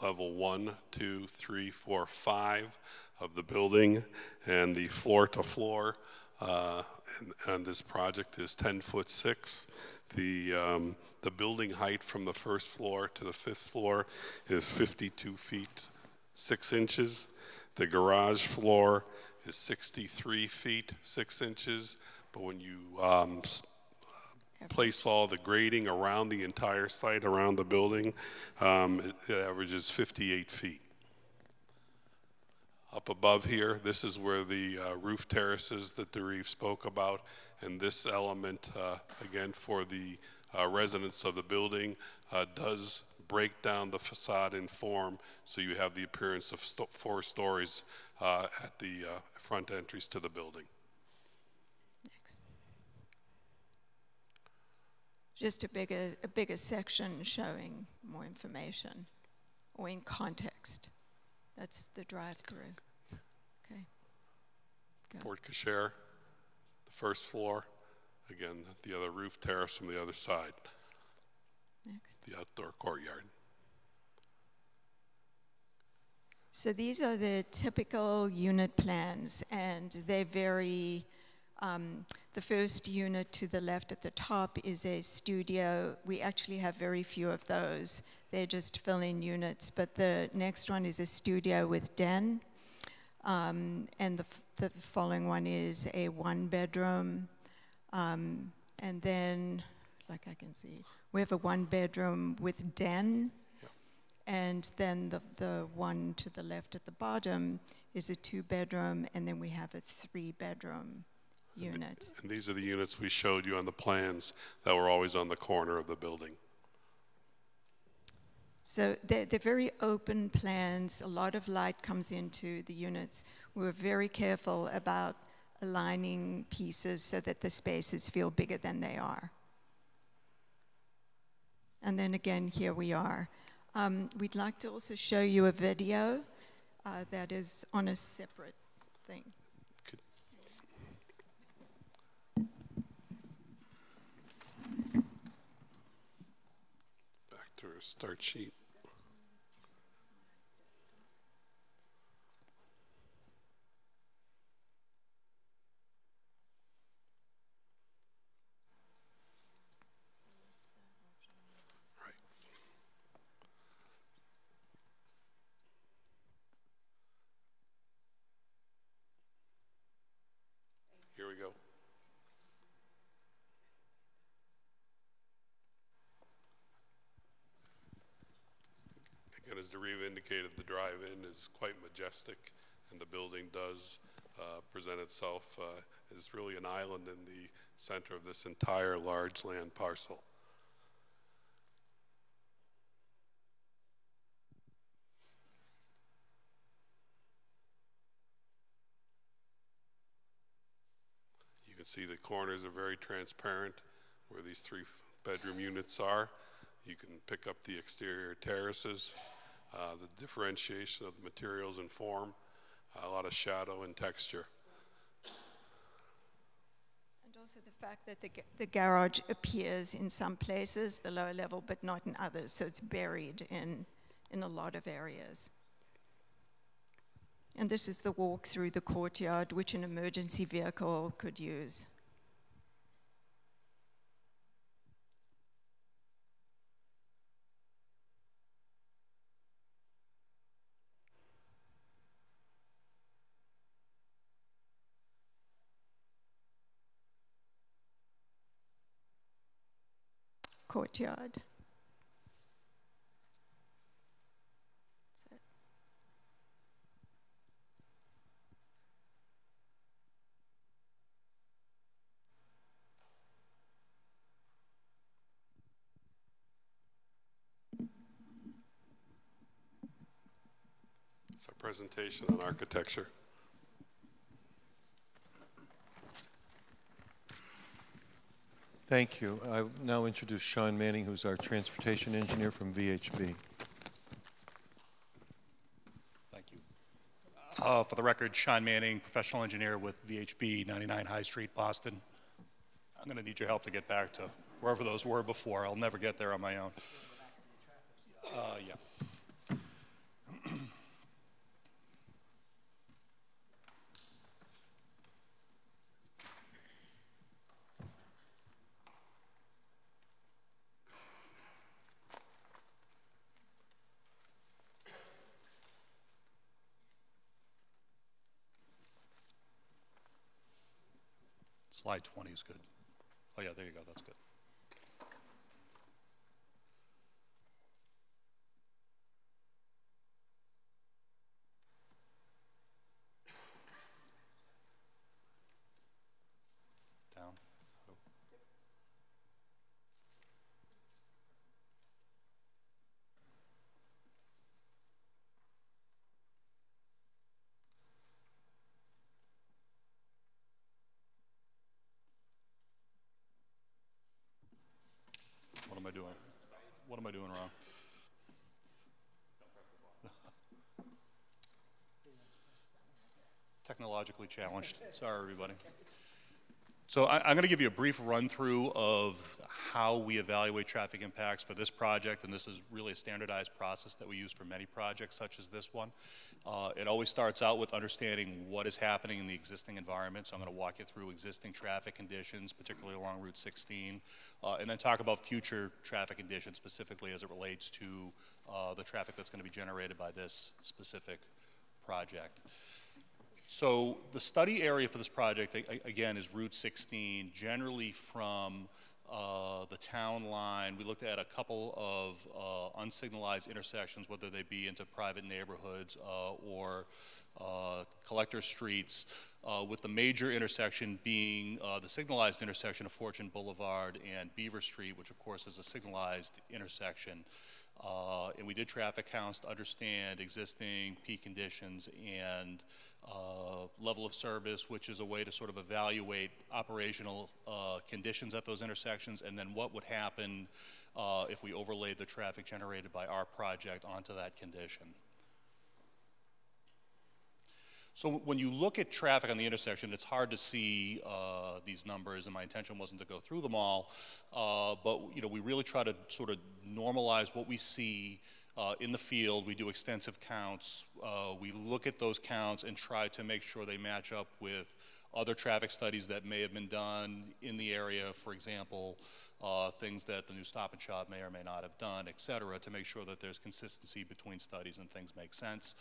level 1, 2, 3, 4, 5 of the building, and the floor to floor and this project is 10'6". The building height from the first floor to the 5th floor is 52 feet 6 inches. The garage floor is 63 feet 6 inches. But when you place all the grading around the entire site, around the building, it averages 58 feet. Up above here, this is where the roof terraces that Dareve spoke about, and this element, again, for the residents of the building, does break down the facade in form, so you have the appearance of 4 stories at the front entries to the building. Next. Just a bigger section showing more information, or in context. That's the drive-through. Okay. Go. Porte cochere, the first floor. Again, the other roof terrace from the other side. Next. The outdoor courtyard. So these are the typical unit plans, and they vary. The first unit to the left at the top is a studio. We actually have very few of those. They're just fill-in units, but the next one is a studio with den, and the following one is a 1-bedroom, and then, like I can see, we have a 1-bedroom with den, and then the one to the left at the bottom is a 2-bedroom, and then we have a 3-bedroom unit. And these are the units we showed you on the plans that were always on the corner of the building. So they're very open plans. A lot of light comes into the units. We're very careful about aligning pieces so that the spaces feel bigger than they are. And then again, here we are. We'd like to also show you a video that is on a separate thing. Back to our start sheet. Here we go. Again, as Dareve indicated, the drive-in is quite majestic, and the building does present itself as really an island in the center of this entire large land parcel. You can see the corners are very transparent where these 3-bedroom units are. You can pick up the exterior terraces, the differentiation of the materials and form, a lot of shadow and texture. And also the fact that the garage appears in some places, the lower level, but not in others, so it's buried in a lot of areas. And this is the walk through the courtyard, which an emergency vehicle could use. Courtyard. It's a presentation on architecture. Thank you. I now introduce Sean Manning, who's our transportation engineer from VHB. Thank you. For the record, Sean Manning, professional engineer with VHB, 99 High Street, Boston. I'm going to need your help to get back to wherever those were before. I'll never get there on my own. Yeah. Slide 20 is good. Oh yeah, there you go, that's good. Down. What am I doing? What am I doing wrong? Technologically challenged. Sorry, everybody. So I'm going to give you a brief run through of how we evaluate traffic impacts for this project, and this is really a standardized process that we use for many projects such as this one. It always starts out with understanding what is happening in the existing environment, so I'm going to walk you through existing traffic conditions, particularly along Route 16, and then talk about future traffic conditions, specifically as it relates to the traffic that's going to be generated by this specific project. So the study area for this project, again, is Route 16, generally from the town line. We looked at a couple of unsignalized intersections, whether they be into private neighborhoods or collector streets, with the major intersection being the signalized intersection of Fortune Boulevard and Beaver Street, which of course is a signalized intersection. And we did traffic counts to understand existing peak conditions and level of service, which is a way to sort of evaluate operational conditions at those intersections, and then what would happen if we overlaid the traffic generated by our project onto that condition. So when you look at traffic on the intersection, it's hard to see these numbers, and my intention wasn't to go through them all, but we really try to sort of normalize what we see in the field. We do extensive counts. We look at those counts and try to make sure they match up with other traffic studies that may have been done in the area, for example, things that the new Stop and Shop may or may not have done, et cetera, to make sure that there's consistency between studies and things make sense.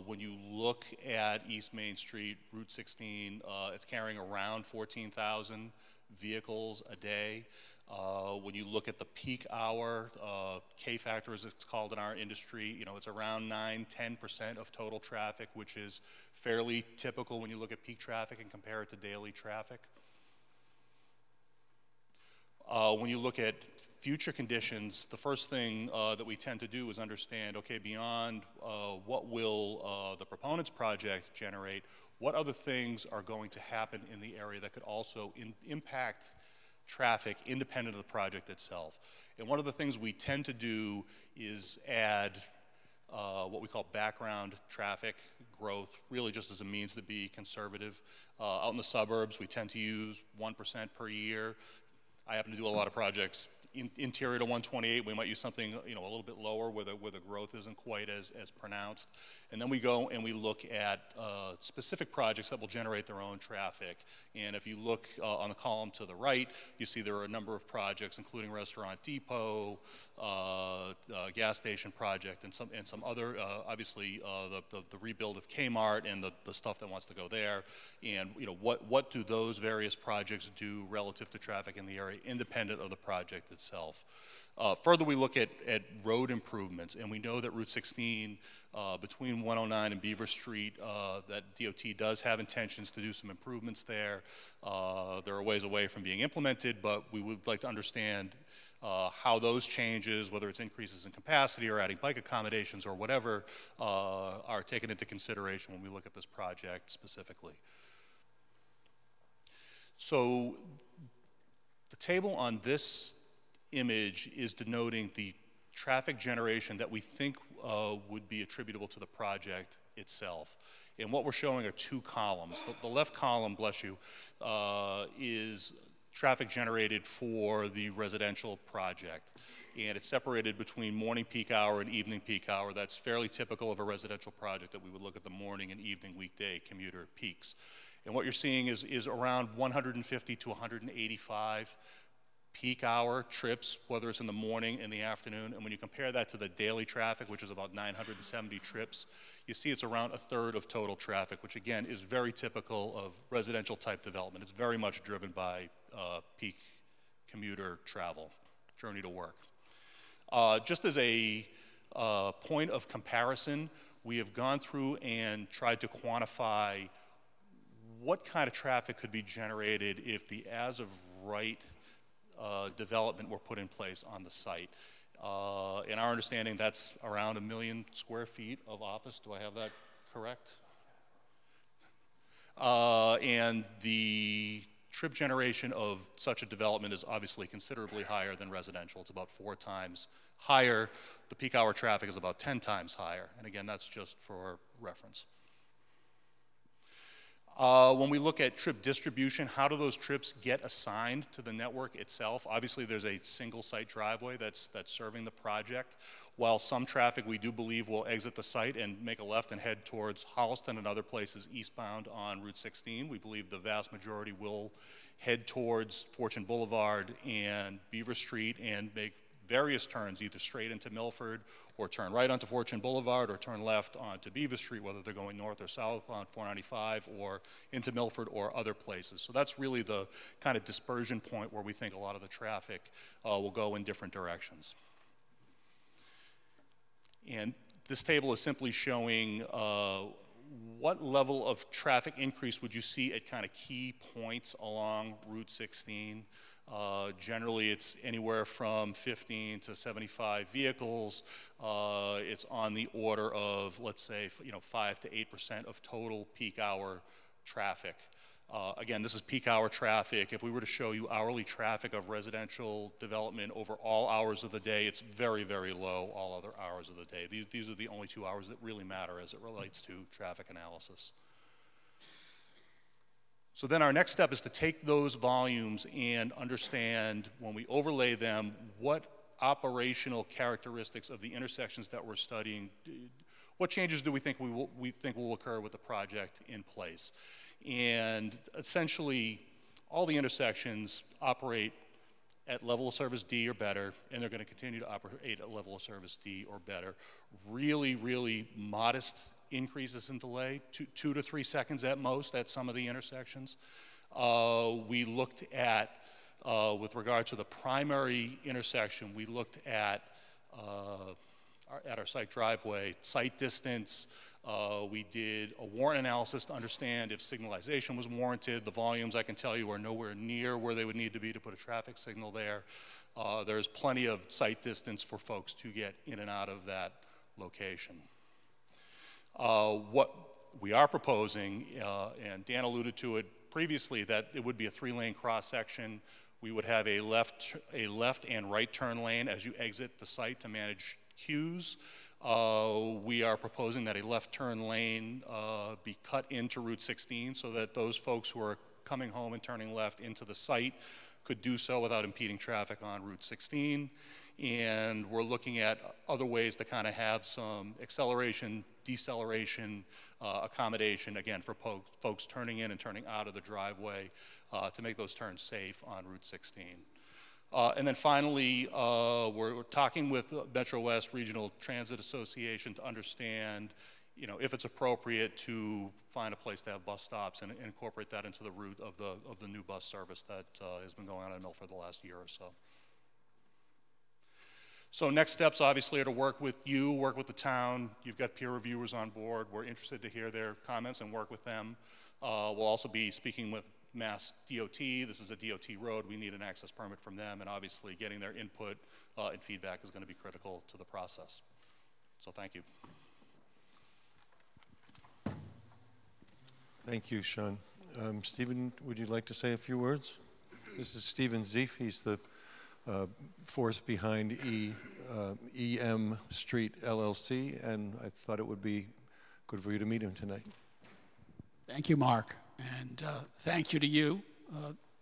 When you look at East Main Street, Route 16, it's carrying around 14,000 vehicles a day. When you look at the peak hour, K-factor as it's called in our industry, it's around 9–10% of total traffic, which is fairly typical when you look at peak traffic and compare it to daily traffic. When you look at future conditions, the first thing that we tend to do is understand, okay, beyond what will the proponent's project generate, what other things are going to happen in the area that could also impact traffic independent of the project itself. And one of the things we tend to do is add what we call background traffic growth, really just as a means to be conservative. Out in the suburbs, we tend to use 1% per year. I happen to do a lot of projects interior to 128. We might use something a little bit lower where the growth isn't quite as pronounced. And then we go and we look at specific projects that will generate their own traffic. And if you look on the column to the right, you see there are a number of projects, including Restaurant Depot, gas station project, and some other, obviously the rebuild of Kmart and the stuff that wants to go there. And what do those various projects do relative to traffic in the area, independent of the project itself? Further, we look at road improvements, and we know that Route 16 between 109 and Beaver Street, that DOT does have intentions to do some improvements there. There are ways away from being implemented, but we would like to understand how those changes, whether it's increases in capacity or adding bike accommodations or whatever, are taken into consideration when we look at this project specifically. So the table on this image is denoting the traffic generation that we think would be attributable to the project itself. And what we're showing are two columns. The left column, bless you, is traffic generated for the residential project. And it's separated between morning peak hour and evening peak hour. That's fairly typical of a residential project that we would look at the morning and evening weekday commuter peaks. And what you're seeing is around 150 to 185 peak hour trips, whether it's in the morning, in the afternoon, and when you compare that to the daily traffic, which is about 970 trips, you see it's around a third of total traffic, which again is very typical of residential type development. It's very much driven by peak commuter travel, journey to work. Just as a point of comparison, we have gone through and tried to quantify what kind of traffic could be generated if the as-of-right development were put in place on the site. In our understanding, that's around 1 million square feet of office. Do I have that correct? And the trip generation of such a development is obviously considerably higher than residential. It's about 4 times higher. The peak hour traffic is about 10 times higher. And again, that's just for reference. When we look at trip distribution, how do those trips get assigned to the network itself? Obviously, there's a single site driveway that's serving the project. While some traffic we do believe will exit the site and make a left and head towards Holliston and other places eastbound on Route 16, we believe the vast majority will head towards Fortune Boulevard and Beaver Street and make various turns, either straight into Milford or turn right onto Fortune Boulevard or turn left onto Beaver Street, whether they're going north or south on 495 or into Milford or other places. So that's really the kind of dispersion point where we think a lot of the traffic will go in different directions. And this table is simply showing what level of traffic increase would you see at kind of key points along Route 16. Generally, it's anywhere from 15 to 75 vehicles. It's on the order of, let's say, 5 to 8% of total peak hour traffic. Again, this is peak hour traffic. If we were to show you hourly traffic of residential development over all hours of the day, it's very, very low all other hours of the day. These are the only 2 hours that really matter as it relates to traffic analysis. So then our next step is to take those volumes and understand, when we overlay them, what operational characteristics of the intersections that we're studying, what changes do we think will occur with the project in place. And essentially, all the intersections operate at level of service D or better, and they're going to continue to operate at level of service D or better. Really, really modest increases in delay, 2 to 3 seconds at most at some of the intersections. We looked at, with regard to the primary intersection, we looked at our site driveway, site distance. We did a warrant analysis to understand if signalization was warranted. The volumes, I can tell you, are nowhere near where they would need to be to put a traffic signal there. There's plenty of site distance for folks to get in and out of that location. What we are proposing, and Dan alluded to it previously, that it would be a 3-lane cross-section. We would have a left and right turn lane as you exit the site to manage queues. We are proposing that a left turn lane be cut into Route 16 so that those folks who are coming home and turning left into the site could do so without impeding traffic on Route 16. And we're looking at other ways to kind of have some acceleration, deceleration, accommodation, again, for folks turning in and turning out of the driveway to make those turns safe on Route 16. And then finally, we're talking with Metro West Regional Transit Association to understand, if it's appropriate to find a place to have bus stops and incorporate that into the route of the new bus service that has been going on in Milford for the last year or so. So next steps, obviously, are to work with you, work with the town. You've got peer reviewers on board. We're interested to hear their comments and work with them. We'll also be speaking with Mass DOT. This is a DOT road. We need an access permit from them, and obviously getting their input and feedback is going to be critical to the process. So thank you. Thank you, Sean. Stephen, would you like to say a few words? This is Stephen Zief. He's the force behind EM Street LLC, and I thought it would be good for you to meet him tonight. Thank you, Mark, and thank you to you,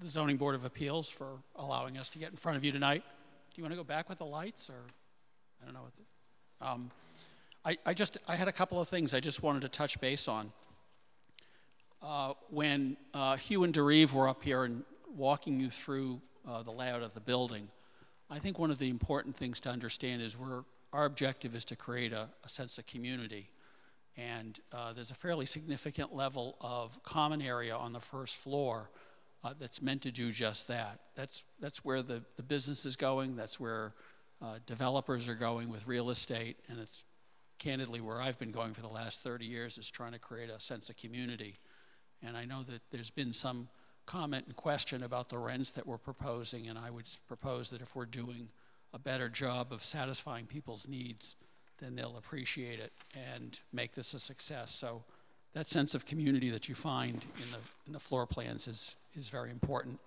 the Zoning Board of Appeals, for allowing us to get in front of you tonight. Do you want to go back with the lights, or I don't know what I had a couple of things I just wanted to touch base on. When Hugh and Derive were up here and walking you through the layout of the building. I think one of the important things to understand is our objective is to create a sense of community. And there's a fairly significant level of common area on the first floor that's meant to do just that. That's where the business is going. That's where developers are going with real estate. And it's candidly where I've been going for the last 30 years, is trying to create a sense of community. And I know that there's been some comment and question about the rents that we're proposing, and I would propose that if we're doing a better job of satisfying people's needs, then they'll appreciate it and make this a success. So that sense of community that you find in the floor plans is very important.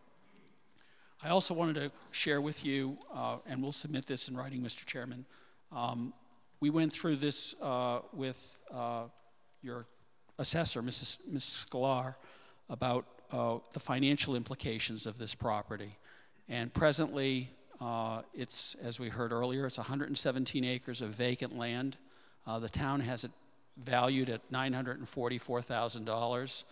I also wanted to share with you, and we'll submit this in writing, Mr. Chairman. We went through this with your assessor, Ms. Sklar, about the financial implications of this property. And presently, it's, as we heard earlier, it's 117 acres of vacant land. The town has it valued at $944,000,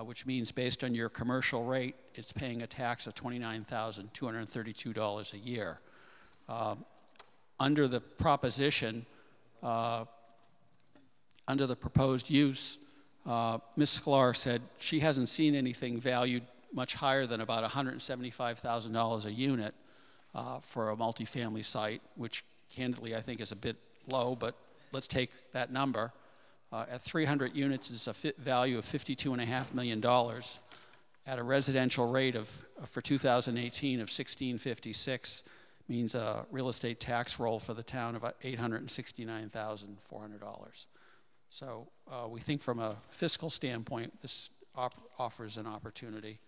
which means based on your commercial rate, it's paying a tax of $29,232 a year. Under the proposition, under the proposed use, Ms. Sklar said she hasn't seen anything valued much higher than about $175,000 a unit for a multifamily site, which candidly I think is a bit low, but let's take that number. At 300 units is a value of $52.5 million at a residential rate of, for 2018, of $16.56, means a real estate tax roll for the town of $869,400. So we think from a fiscal standpoint, this offers an opportunity.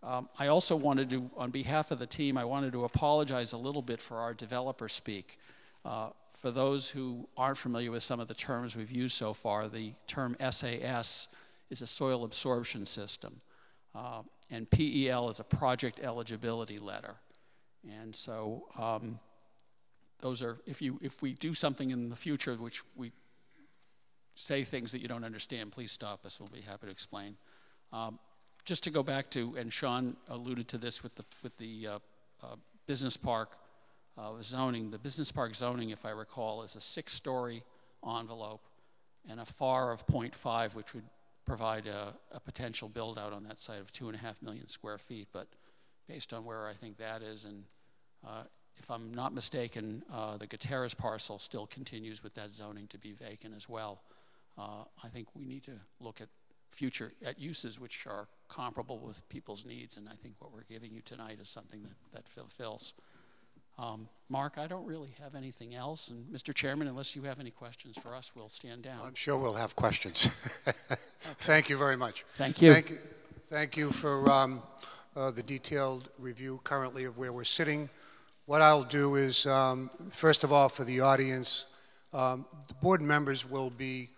I also wanted to, on behalf of the team, I wanted to apologize a little bit for our developer speak. For those who aren't familiar with some of the terms we've used so far, the term SAS is a soil absorption system, and PEL is a project eligibility letter. And so those are, if we do something in the future which we say things that you don't understand, please stop us. We'll be happy to explain. Just to go back to, and Sean alluded to this with the business park zoning. The business park zoning, if I recall, is a 6-story envelope and a FAR of 0.5, which would provide a potential build out on that site of 2.5 million square feet. But based on where I think that is, and if I'm not mistaken, the Gutierrez parcel still continues with that zoning to be vacant as well. I think we need to look at uses which are comparable with people's needs, and I think what we're giving you tonight is something that fulfills. Mark, I don't really have anything else, and Mr. Chairman, unless you have any questions for us, we'll stand down. I'm sure we'll have questions. Thank you very much. Thank you. Thank you for the detailed review currently of where we're sitting. What I'll do is, first of all, for the audience, the board members will be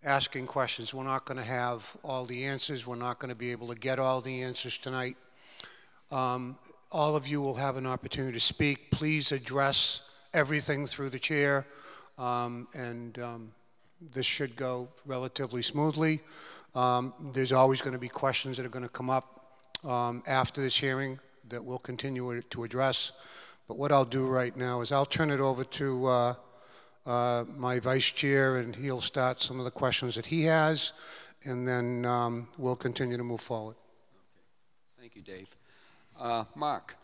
asking questions. We're not going to have all the answers. We're not going to be able to get all the answers tonight. All of you will have an opportunity to speak. Please address everything through the chair, and this should go relatively smoothly. There's always going to be questions that are going to come up after this hearing that we'll continue to address. But what I'll do right now is I'll turn it over to my vice chair, and he'll start some of the questions that he has, and then we'll continue to move forward. Thank you, Dave. Mark,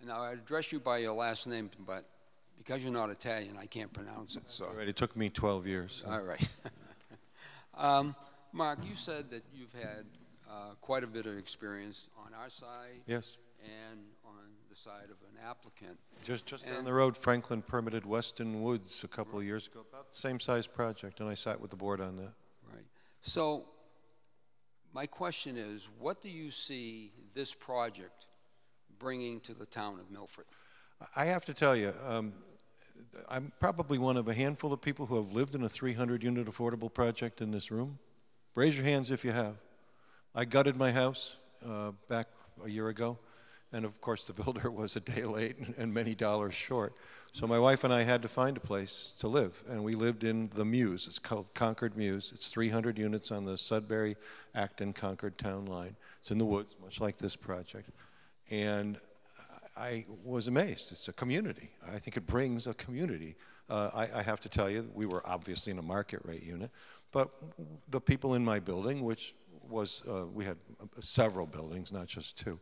now I address you by your last name, but because you're not Italian, I can't pronounce it. So. All right, it took me 12 years. So. All right. Mark, you said that you've had quite a bit of experience on our side. Yes. And on the side of an applicant. Just down the road, Franklin permitted Weston Woods a couple of years ago, about the same size project, and I sat with the board on that. Right. So my question is, what do you see this project bringing to the town of Milford? I have to tell you, I'm probably one of a handful of people who have lived in a 300-unit affordable project in this room. Raise your hands if you have. I gutted my house back a year ago, and of course the builder was a day late and many dollars short. So my wife and I had to find a place to live, and we lived in the Mews. It's called Concord Mews. It's 300 units on the Sudbury-Acton-Concord town line. It's in the woods, much like this project. And I was amazed. It's a community. I think it brings a community. I have to tell you, we were obviously in a market rate unit, but the people in my building, which was, we had several buildings, not just two,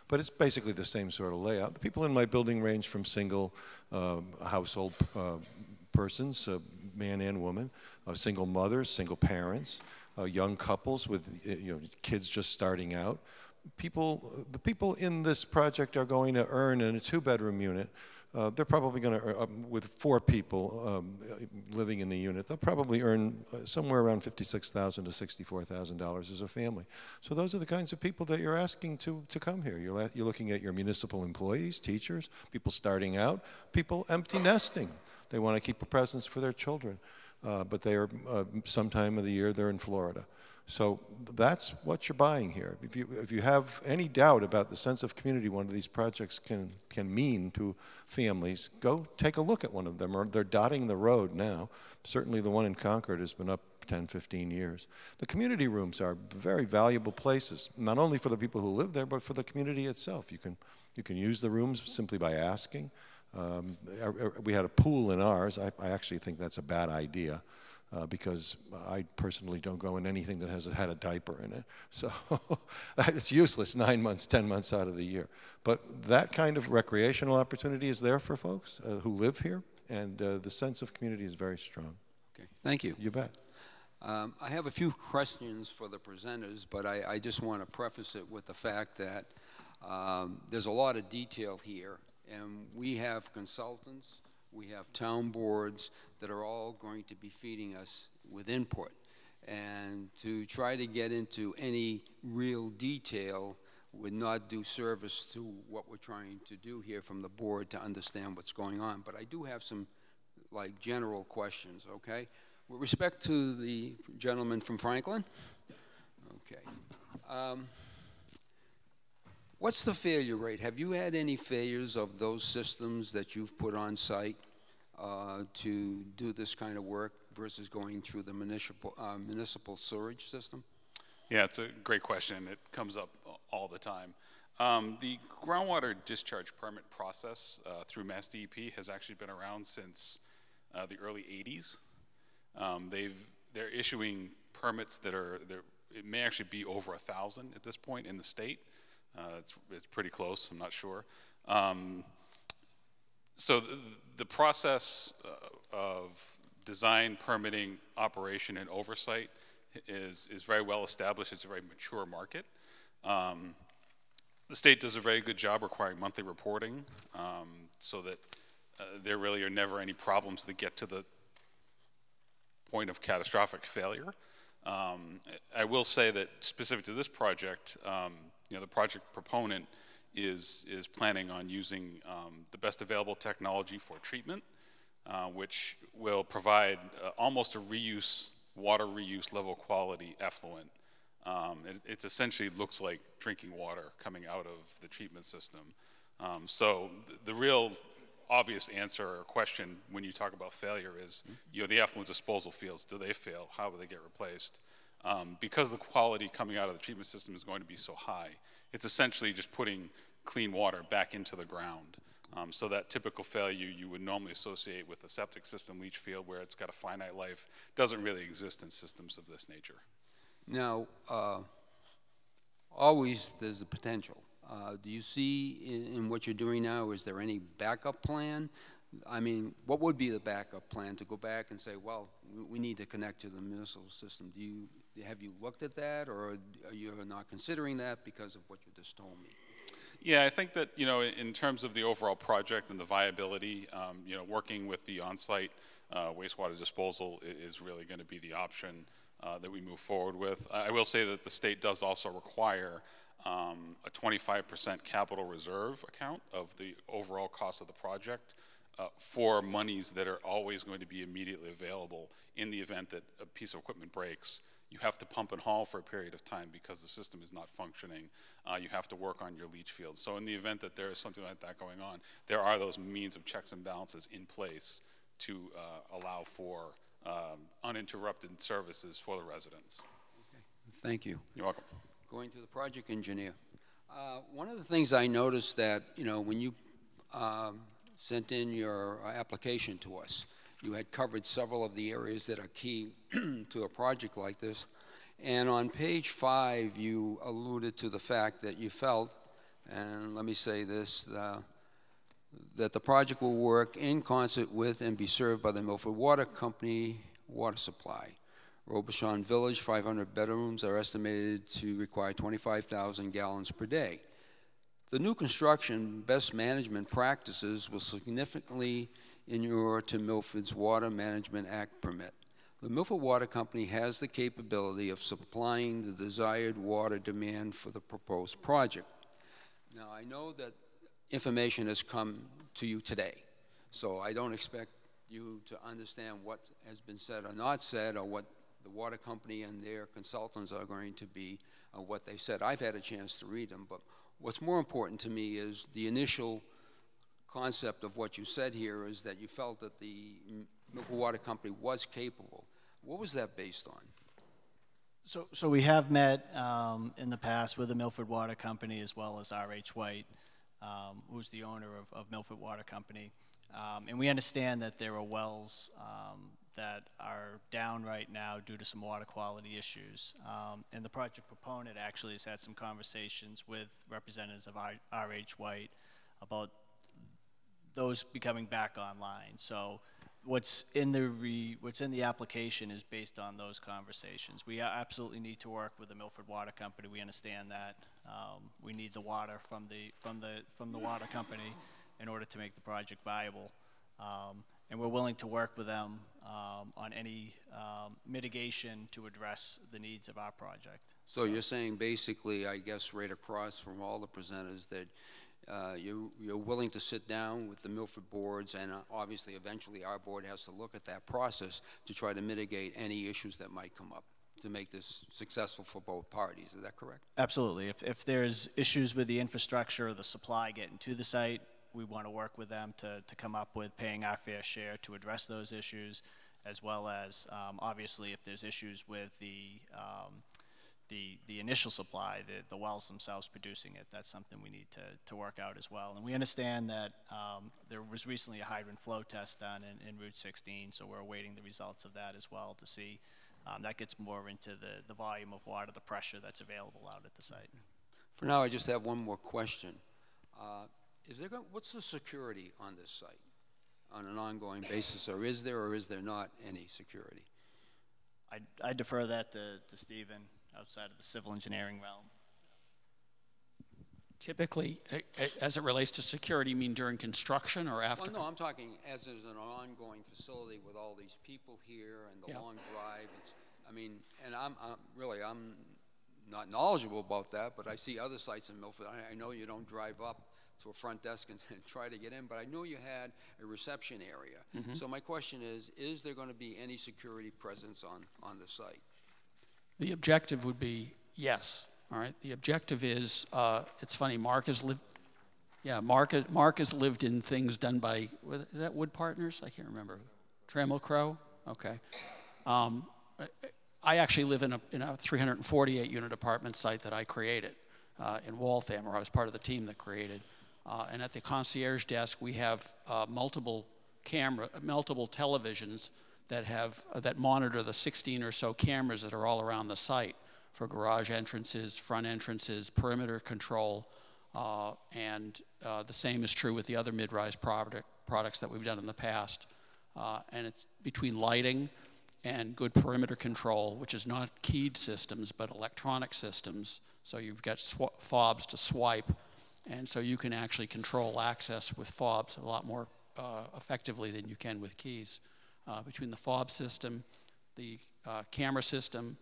but it's basically the same sort of layout. The people in my building range from single household persons, man and woman, single mothers, single parents, young couples with kids just starting out. The people in this project are going to earn in a 2-bedroom unit. They're probably going to, with 4 people living in the unit, they'll probably earn somewhere around $56,000 to $64,000 as a family. So those are the kinds of people that you're asking to come here. You're looking at your municipal employees, teachers, people starting out, people empty nesting. They want to keep a presence for their children, but they are sometime of the year they're in Florida. So that's what you're buying here. If you have any doubt about the sense of community one of these projects can mean to families, go take a look at one of them. Or they're dotting the road now. Certainly the one in Concord has been up 10, 15 years. The community rooms are very valuable places, not only for the people who live there, but for the community itself. You can use the rooms simply by asking. We had a pool in ours. I actually think that's a bad idea. Because I personally don't go in anything that has had a diaper in it. So it's useless 9 months, 10 months out of the year. But that kind of recreational opportunity is there for folks who live here, and the sense of community is very strong. Okay, thank you. You bet. I have a few questions for the presenters, but I just want to preface it with the fact that there's a lot of detail here, and we have consultants, we have town boards that are all going to be feeding us with input. And to try to get into any real detail would not do service to what we're trying to do here from the board to understand what's going on. But I do have some general questions, okay? With respect to the gentleman from Franklin, okay. What's the failure rate? Have you had any failures of those systems that you've put on site to do this kind of work versus going through the municipal sewage system? Yeah, it's a great question. It comes up all the time. The groundwater discharge permit process through Mass DEP has actually been around since the early 80s. They're issuing permits that it may actually be over 1,000 at this point in the state. It's pretty close, I'm not sure. So the process of design, permitting, operation, and oversight is very well established. It's a very mature market. The state does a very good job requiring monthly reporting so that there really are never any problems that get to the point of catastrophic failure. I will say that specific to this project, the project proponent is planning on using the best available technology for treatment, which will provide almost a water reuse level quality effluent. It essentially looks like drinking water coming out of the treatment system. So the real obvious answer or question when you talk about failure is, the effluent disposal fields, do they fail? How will they get replaced? Because the quality coming out of the treatment system is going to be so high, it's essentially just putting clean water back into the ground. So that typical failure you would normally associate with a septic system leach field where it's got a finite life doesn't really exist in systems of this nature. Now, always there's a potential. Do you see in what you're doing now, is there any backup plan? I mean, what would be the backup plan to go back and say, well, we need to connect to the municipal system? Have you looked at that, or are you not considering that because of what you just told me? Yeah, I think that, in terms of the overall project and the viability, working with the on-site wastewater disposal is really going to be the option that we move forward with. I will say that the state does also require a 25% capital reserve account of the overall cost of the project for monies that are always going to be immediately available in the event that a piece of equipment breaks. You have to pump and haul for a period of time because the system is not functioning. You have to work on your leach fields. So in the event that there is something like that going on, there are those means of checks and balances in place to allow for uninterrupted services for the residents. Okay. Thank you. You're welcome. Going to the project engineer. One of the things I noticed that, when you sent in your application to us, you had covered several of the areas that are key to a project like this. And on page 5, you alluded to the fact that you felt, and let me say this, that the project will work in concert with and be served by the Milford Water Company water supply. Robichon Village, 500 bedrooms are estimated to require 25,000 gallons per day. The new construction best management practices will significantly inure to Milford's Water Management Act permit. The Milford Water Company has the capability of supplying the desired water demand for the proposed project. Now, I know that information has come to you today, so I don't expect you to understand what has been said or not said, or what the water company and their consultants are going to be, what they've said. I've had a chance to read them, but what's more important to me is the initial concept of what you said here is that you felt that the Milford Water Company was capable. What was that based on? So we have met in the past with the Milford Water Company as well as R.H. White, who's the owner of Milford Water Company. And we understand that there are wells that are down right now due to some water quality issues. And the project proponent actually has had some conversations with representatives of R.H. White about those becoming back online. So what's in the application is based on those conversations. We absolutely need to work with the Milford Water Company. We understand that. We need the water from the water company in order to make the project viable. And we're willing to work with them on any mitigation to address the needs of our project. So you're saying basically, I guess, right across from all the presenters that you're willing to sit down with the Milford boards, and obviously eventually our board has to look at that process to try to mitigate any issues that might come up to make this successful for both parties. Is that correct? Absolutely. If there's issues with the infrastructure or the supply getting to the site, we want to work with them to come up with paying our fair share to address those issues, as well as obviously if there's issues with the initial supply, the wells themselves producing it, that's something we need to work out as well. And we understand that there was recently a hydrant flow test done in Route 16, so we're awaiting the results of that as well to see. That gets more into the volume of water, the pressure that's available out at the site. For now, I just have one more question. What's the security on this site on an ongoing basis, or is there not any security? I defer that to Stephen outside of the civil engineering realm. Typically, as it relates to security, you mean during construction or after? Well, no, I'm talking as there's an ongoing facility with all these people here and the long drive. And I'm not knowledgeable about that, but I see other sites in Milford. I know you don't drive up to a front desk and try to get in, but I know you had a reception area. Mm-hmm. So my question is there going to be any security presence on the site? The objective would be yes. All right. The objective is, it's funny. Mark has lived in things done by, is that Wood Partners? I can't remember. Trammell Crow. Okay. I actually live in a 348 unit apartment site that I created in Waltham, where I was part of the team that created. And at the concierge desk, we have multiple televisions that monitor the 16 or so cameras that are all around the site for garage entrances, front entrances, perimeter control, and the same is true with the other mid-rise products that we've done in the past. And it's between lighting and good perimeter control, which is not keyed systems, but electronic systems. So you've got fobs to swipe, and so you can actually control access with fobs a lot more effectively than you can with keys. Between the fob system, the camera system,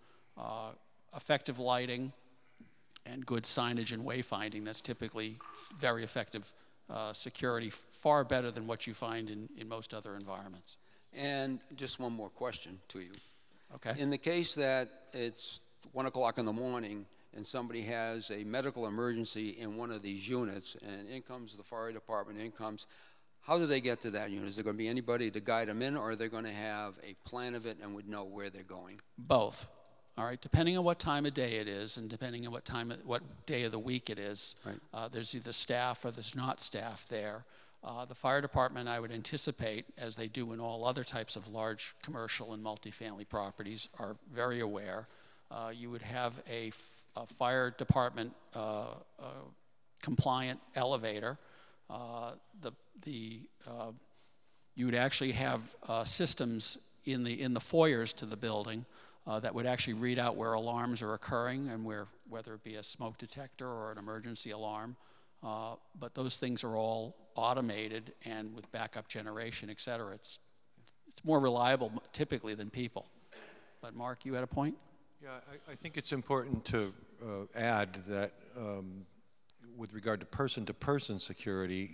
effective lighting, and good signage and wayfinding, that's typically very effective security, far better than what you find in most other environments. And just one more question to you. Okay. In the case that it's 1 o'clock in the morning and somebody has a medical emergency in one of these units, and in comes the fire department, how do they get to that unit? Is there going to be anybody to guide them in, or are they going to have a plan of it and would know where they're going? Both. all right, depending on what time of day it is and depending on what day of the week it is, Right. there's either staff or there's not staff there. The fire department, I would anticipate, as they do in all other types of large commercial and multifamily properties, are very aware. You would have a fire department compliant elevator. You would actually have systems in the foyers to the building that would actually read out where alarms are occurring and whether it be a smoke detector or an emergency alarm. But those things are all automated and with backup generation, et cetera. It's more reliable typically than people. But Mark, you had a point? Yeah, I think it's important to add that with regard to person-to-person security,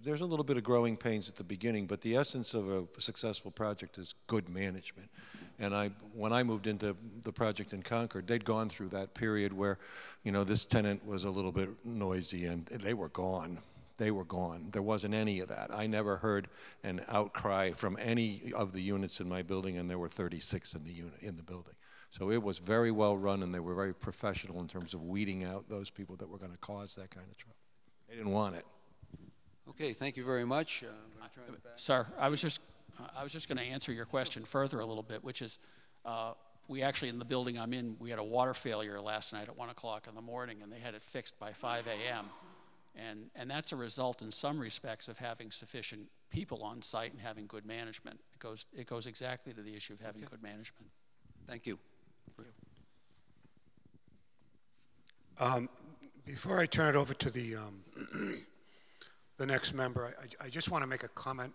there's a little bit of growing pains at the beginning, but the essence of a successful project is good management. And when I moved into the project in Concord, they'd gone through that period where, you know, this tenant was a little bit noisy and they were gone. They were gone. There wasn't any of that. I never heard an outcry from any of the units in my building, and there were 36 in the building. So it was very well run, and they were very professional in terms of weeding out those people that were going to cause that kind of trouble. They didn't want it. Okay, thank you very much. Sir, I was just going to answer your question further a little bit, which is we actually, in the building I'm in, we had a water failure last night at 1 o'clock in the morning, and they had it fixed by 5 a.m. And that's a result in some respects of having sufficient people on site and having good management. It goes exactly to the issue of having good management. Thank you. Before I turn it over to the next member, I just want to make a comment.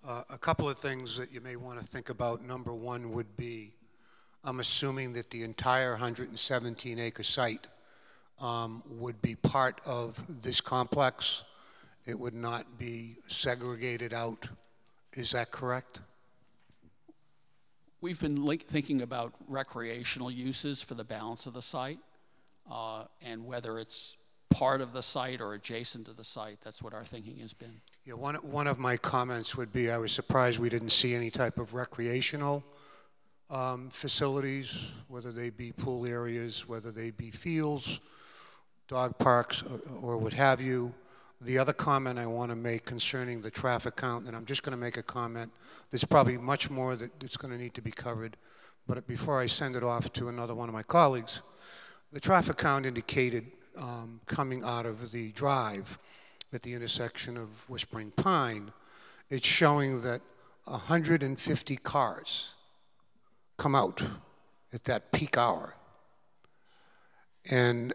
A couple of things that you may want to think about. Number one would be, I'm assuming that the entire 117-acre site would be part of this complex. It would not be segregated out. Is that correct? We've been thinking about recreational uses for the balance of the site, and whether it's part of the site or adjacent to the site. That's what our thinking has been. Yeah, one of my comments would be I was surprised we didn't see any type of recreational facilities, whether they be pool areas, whether they be fields, dog parks, or what have you. The other comment I want to make concerning the traffic count, and I'm just going to make a comment, there's probably much more that's going to need to be covered, but before I send it off to another one of my colleagues, the traffic count indicated coming out of the drive at the intersection of Whispering Pine, it's showing that 150 cars come out at that peak hour. And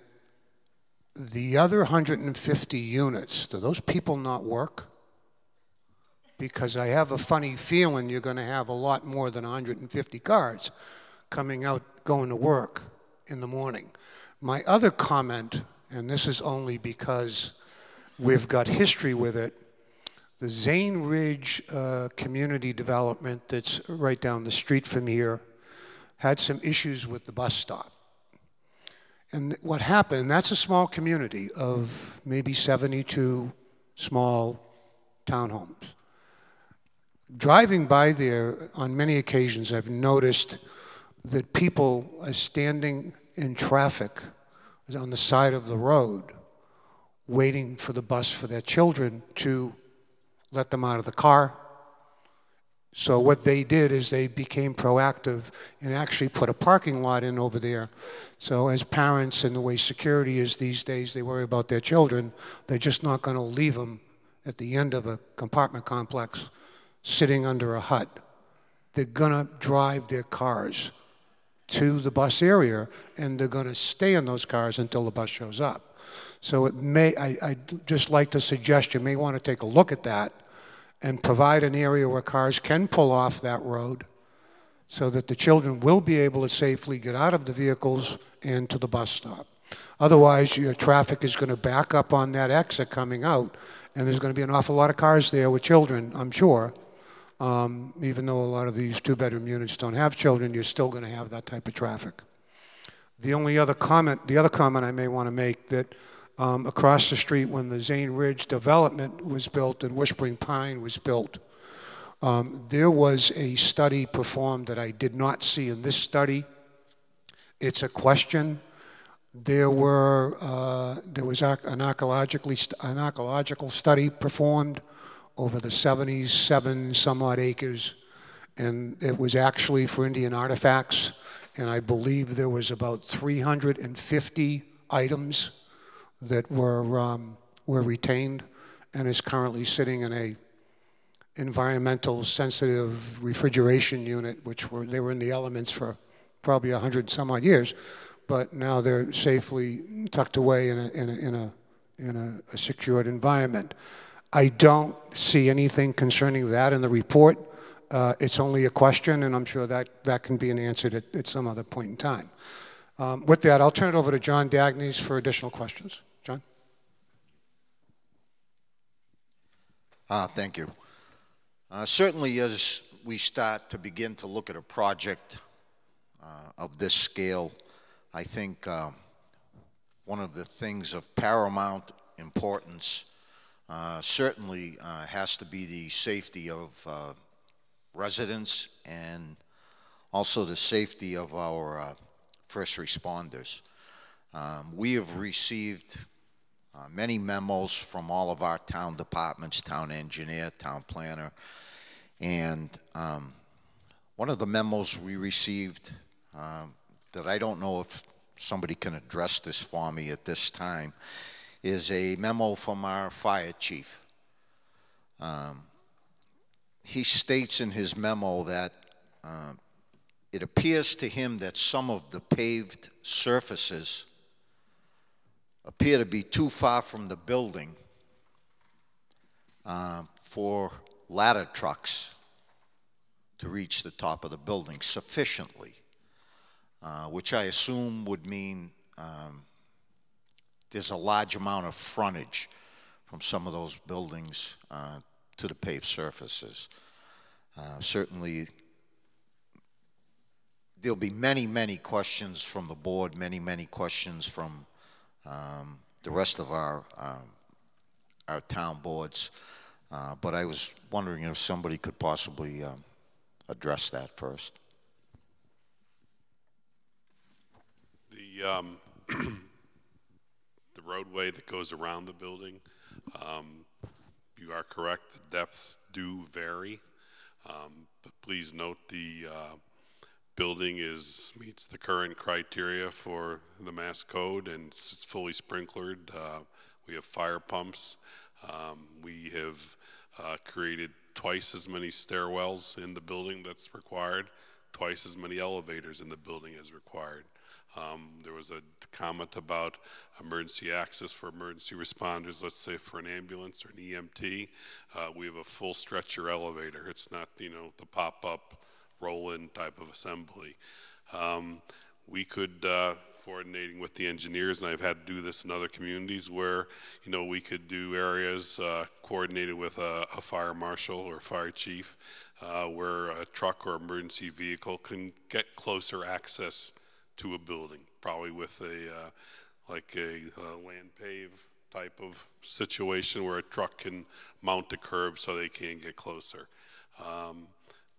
the other 150 units, do those people not work? Because I have a funny feeling you're going to have a lot more than 150 cars coming out, going to work in the morning. My other comment, and this is only because we've got history with it, the Zane Ridge community development that's right down the street from here had some issues with the bus stop. And what happened, that's a small community of maybe 72 small townhomes. Driving by there on many occasions, I've noticed that people are standing in traffic on the side of the road waiting for the bus for their children to let them out of the car. So what they did is they became proactive and actually put a parking lot in over there. So as parents, and the way security is these days, they worry about their children. They're just not going to leave them at the end of a compartment complex sitting under a hut. They're going to drive their cars to the bus area, and they're going to stay in those cars until the bus shows up. So it may, I'd just like to suggest you may want to take a look at that and provide an area where cars can pull off that road so that the children will be able to safely get out of the vehicles and to the bus stop. Otherwise, your traffic is going to back up on that exit coming out, and there's going to be an awful lot of cars there with children, I'm sure. Even though a lot of these two-bedroom units don't have children, you're still going to have that type of traffic. The other comment I may want to make, that across the street when the Zane Ridge development was built and Whispering Pine was built, There was a study performed that I did not see in this study. It's a question. There was an archaeological study performed over the 77 some odd acres, and it was actually for Indian artifacts, and I believe there was about 350 items that were retained and is currently sitting in a environmental sensitive refrigeration unit, they were in the elements for probably 100 some odd years, but now they're safely tucked away in a secured environment. I don't see anything concerning that in the report. It's only a question, and I'm sure that can be answered at some other point in time. With that, I'll turn it over to John Dagnes for additional questions. John? Thank you. Certainly, as we start to begin to look at a project of this scale, I think one of the things of paramount importance certainly has to be the safety of residents and also the safety of our first responders. We have received many memos from all of our town departments, town engineer, town planner, and one of the memos we received that I don't know if somebody can address this for me at this time is a memo from our fire chief. He states in his memo that it appears to him that some of the paved surfaces appear to be too far from the building for ladder trucks to reach the top of the building sufficiently, which I assume would mean there's a large amount of frontage from some of those buildings to the paved surfaces. Certainly, there'll be many, many questions from the board, many, many questions from the rest of our town boards, but I was wondering if somebody could possibly address that first. The roadway that goes around the building, you are correct, the depths do vary, but please note the building meets the current criteria for the Mass Code, and it's fully sprinklered. We have fire pumps. We have created twice as many stairwells in the building that's required, twice as many elevators in the building as required. There was a comment about emergency access for emergency responders, let's say for an ambulance or an EMT. We have a full stretcher elevator. It's not, the pop-up roll-in type of assembly. We could, coordinating with the engineers, and I've had to do this in other communities where, we could do areas coordinated with a fire marshal or fire chief where a truck or emergency vehicle can get closer access to a building, probably with a land pave type of situation where a truck can mount a curb so they can get closer.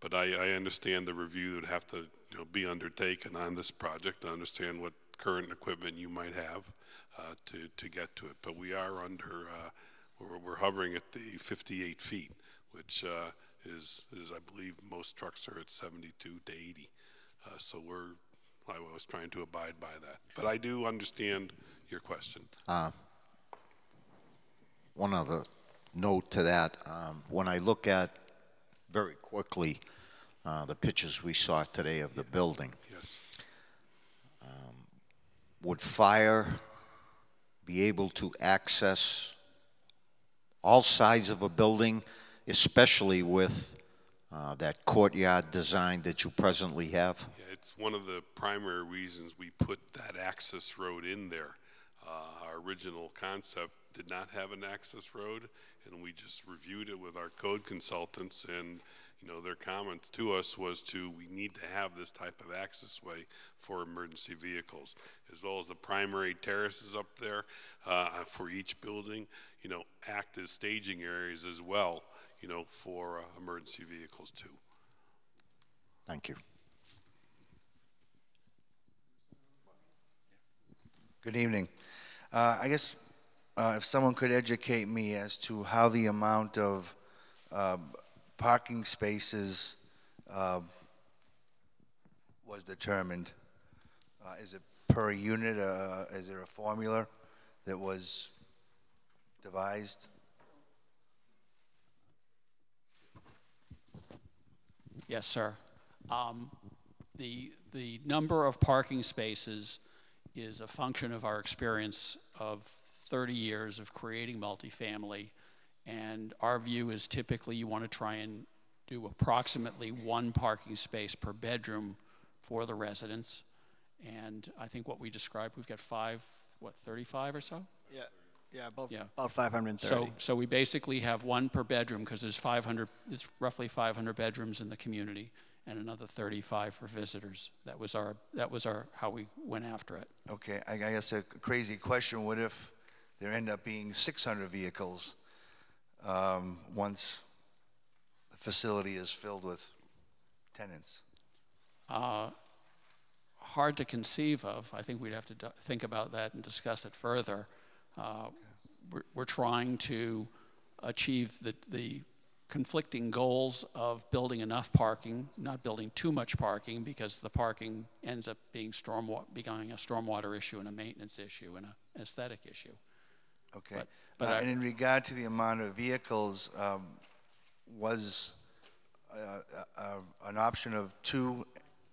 But I understand the review that would have to be undertaken on this project to understand what current equipment you might have to get to it. But we are under, we're hovering at the 58 feet, which is I believe most trucks are at 72 to 80. So I was trying to abide by that. But I do understand your question. One other note to that, when I look at very quickly the pictures we saw today of the building, yes. Would fire be able to access all sides of a building, especially with that courtyard design that you presently have? Yeah, it's one of the primary reasons we put that access road in there. Our original concept did not have an access road, and we just reviewed it with our code consultants, and you know, their comment to us was we need to have this type of access way for emergency vehicles, as well as the primary terraces up there for each building, you know, act as staging areas as well, you know, for emergency vehicles too. Thank you. Good evening. I guess if someone could educate me as to how the amount of parking spaces was determined. Is it per unit? Is there a formula that was devised? Yes, sir. The number of parking spaces is a function of our experience of 30 years of creating multifamily, and our view is typically you want to try and do approximately 1 parking space per bedroom for the residents. And I think what we described, we've got 35 or so? About 530. So we basically have 1 per bedroom because there's roughly 500 bedrooms in the community, and another 35 for visitors. That was our how we went after it. Okay, I guess a crazy question. What if there end up being 600 vehicles once the facility is filled with tenants? Hard to conceive of. I think we'd have to think about that and discuss it further. We're trying to achieve the conflicting goals of building enough parking, not building too much parking, because the parking ends up being becoming a stormwater issue and a maintenance issue and an aesthetic issue. Okay. And in regard to the amount of vehicles, was an option of 2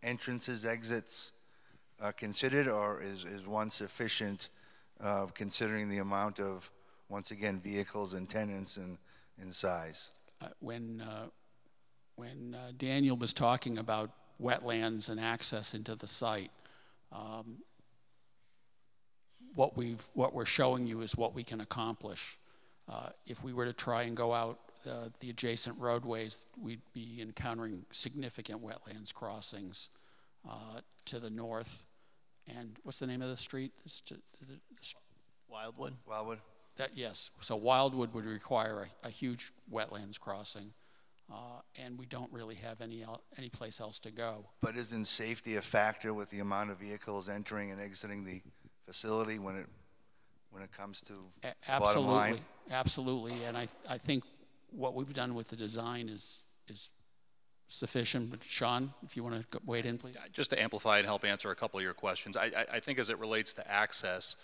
entrances, exits considered, or is 1 sufficient considering the amount of, once again, vehicles and tenants in size? When Daniel was talking about wetlands and access into the site, what we're showing you is what we can accomplish. If we were to try and go out the adjacent roadways, we'd be encountering significant wetlands crossings to the north. And what's the name of the street? Wildwood. Wildwood? Yes. So Wildwood would require a huge wetlands crossing, and we don't really have any place else to go. But isn't safety a factor with the amount of vehicles entering and exiting the facility when it comes to bottom line? Absolutely. And I think what we've done with the design is sufficient. But Sean, if you want to wade in, please. Just to amplify and help answer a couple of your questions, I think as it relates to access,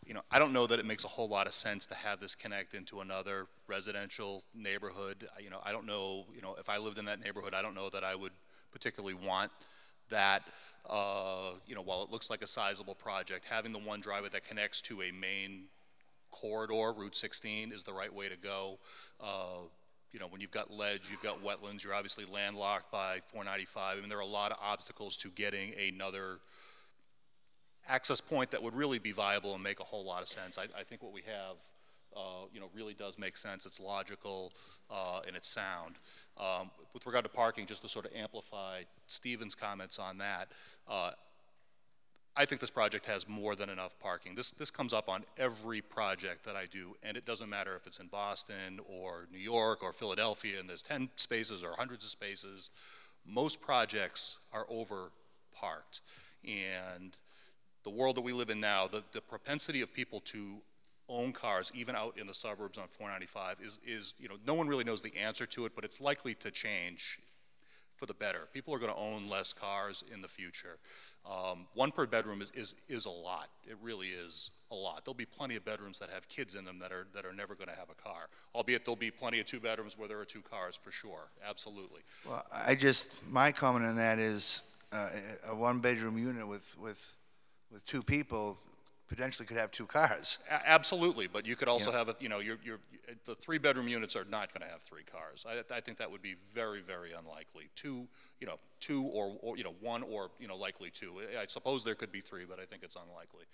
you know, I don't know that it makes a whole lot of sense to have this connect into another residential neighborhood. You know, I don't know, you know, if I lived in that neighborhood, I don't know that I would particularly want that. You know, while it looks like a sizable project, having the one driveway that connects to a main corridor, Route 16, is the right way to go. You know, when you've got ledge, you've got wetlands, you're obviously landlocked by 495. I mean, there are a lot of obstacles to getting another access point that would really be viable and make a whole lot of sense. I think what we have, you know, really does make sense. It's logical and it's sound. With regard to parking, just to sort of amplify Stephen's comments on that, I think this project has more than enough parking. This comes up on every project that I do, and it doesn't matter if it's in Boston or New York or Philadelphia, and there's 10 spaces or hundreds of spaces. Most projects are over parked. And the world that we live in now, the propensity of people to own cars, even out in the suburbs on 495, is, you know, no one really knows the answer to it, but it's likely to change for the better. People are going to own less cars in the future. 1 per bedroom is a lot. It really is a lot. There'll be plenty of bedrooms that have kids in them that are never going to have a car. Albeit there'll be plenty of 2 bedrooms where there are 2 cars for sure. Absolutely. Well, my comment on that is a 1-bedroom unit with 2 people potentially could have 2 cars. Absolutely, but you could also have, you know, the 3-bedroom units are not going to have 3 cars. I think that would be very, very unlikely. 2 or you know, 1 or, you know, likely 2. I suppose there could be 3, but I think it's unlikely.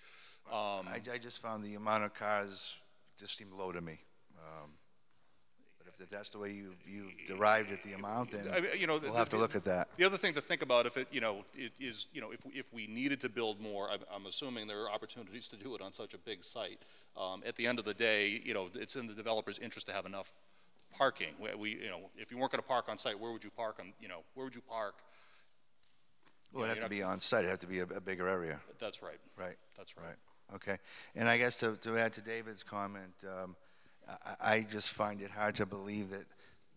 I just found the amount of cars just seemed low to me. But If that's the way you derived at the amount, then you know, we'll have to look at that. The other thing to think about, if we needed to build more, I'm assuming there are opportunities to do it on such a big site. At the end of the day, you know, it's in the developer's interest to have enough parking. If you weren't going to park on site, where would you park where would you park? Well, it'd have to be on site. It'd have to be a bigger area. That's right. Right. That's right. Okay. And I guess to add to David's comment, I just find it hard to believe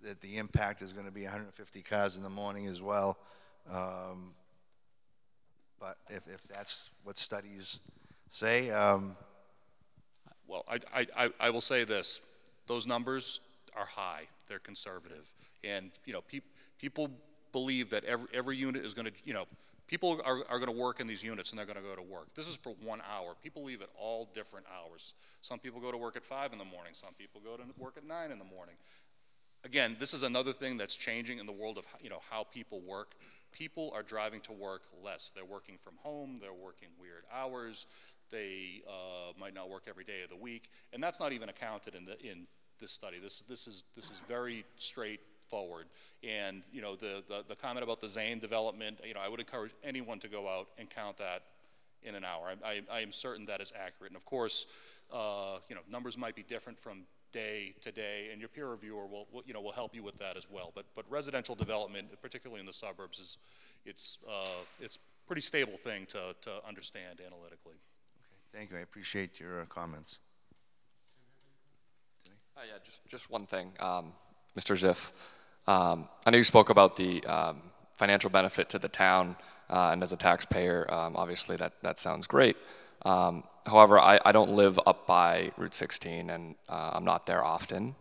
that the impact is going to be 150 cars in the morning as well. But if that's what studies say. Well, I will say this. Those numbers are high. They're conservative. And, you know, people believe that every unit is going to, you know, people are going to work in these units and they're going to go to work. This is for 1 hour. People leave at all different hours. Some people go to work at 5 in the morning. Some people go to work at 9 in the morning. Again, this is another thing that's changing in the world of, you know, how people work. People are driving to work less. They're working from home. They're working weird hours. They might not work every day of the week. And that's not even accounted in this study. This is very straightforward. And, you know, the comment about the Zane development, you know, I would encourage anyone to go out and count that in an hour. I am certain that is accurate. And of course, you know, numbers might be different from day to day, and your peer reviewer will help you with that as well. But residential development, particularly in the suburbs, it's pretty stable thing to understand analytically. Okay, thank you. I appreciate your comments. Yeah, just one thing, Mr. Ziff. I know you spoke about the financial benefit to the town, and as a taxpayer, obviously that sounds great. However, I don't live up by Route 16, and I'm not there often.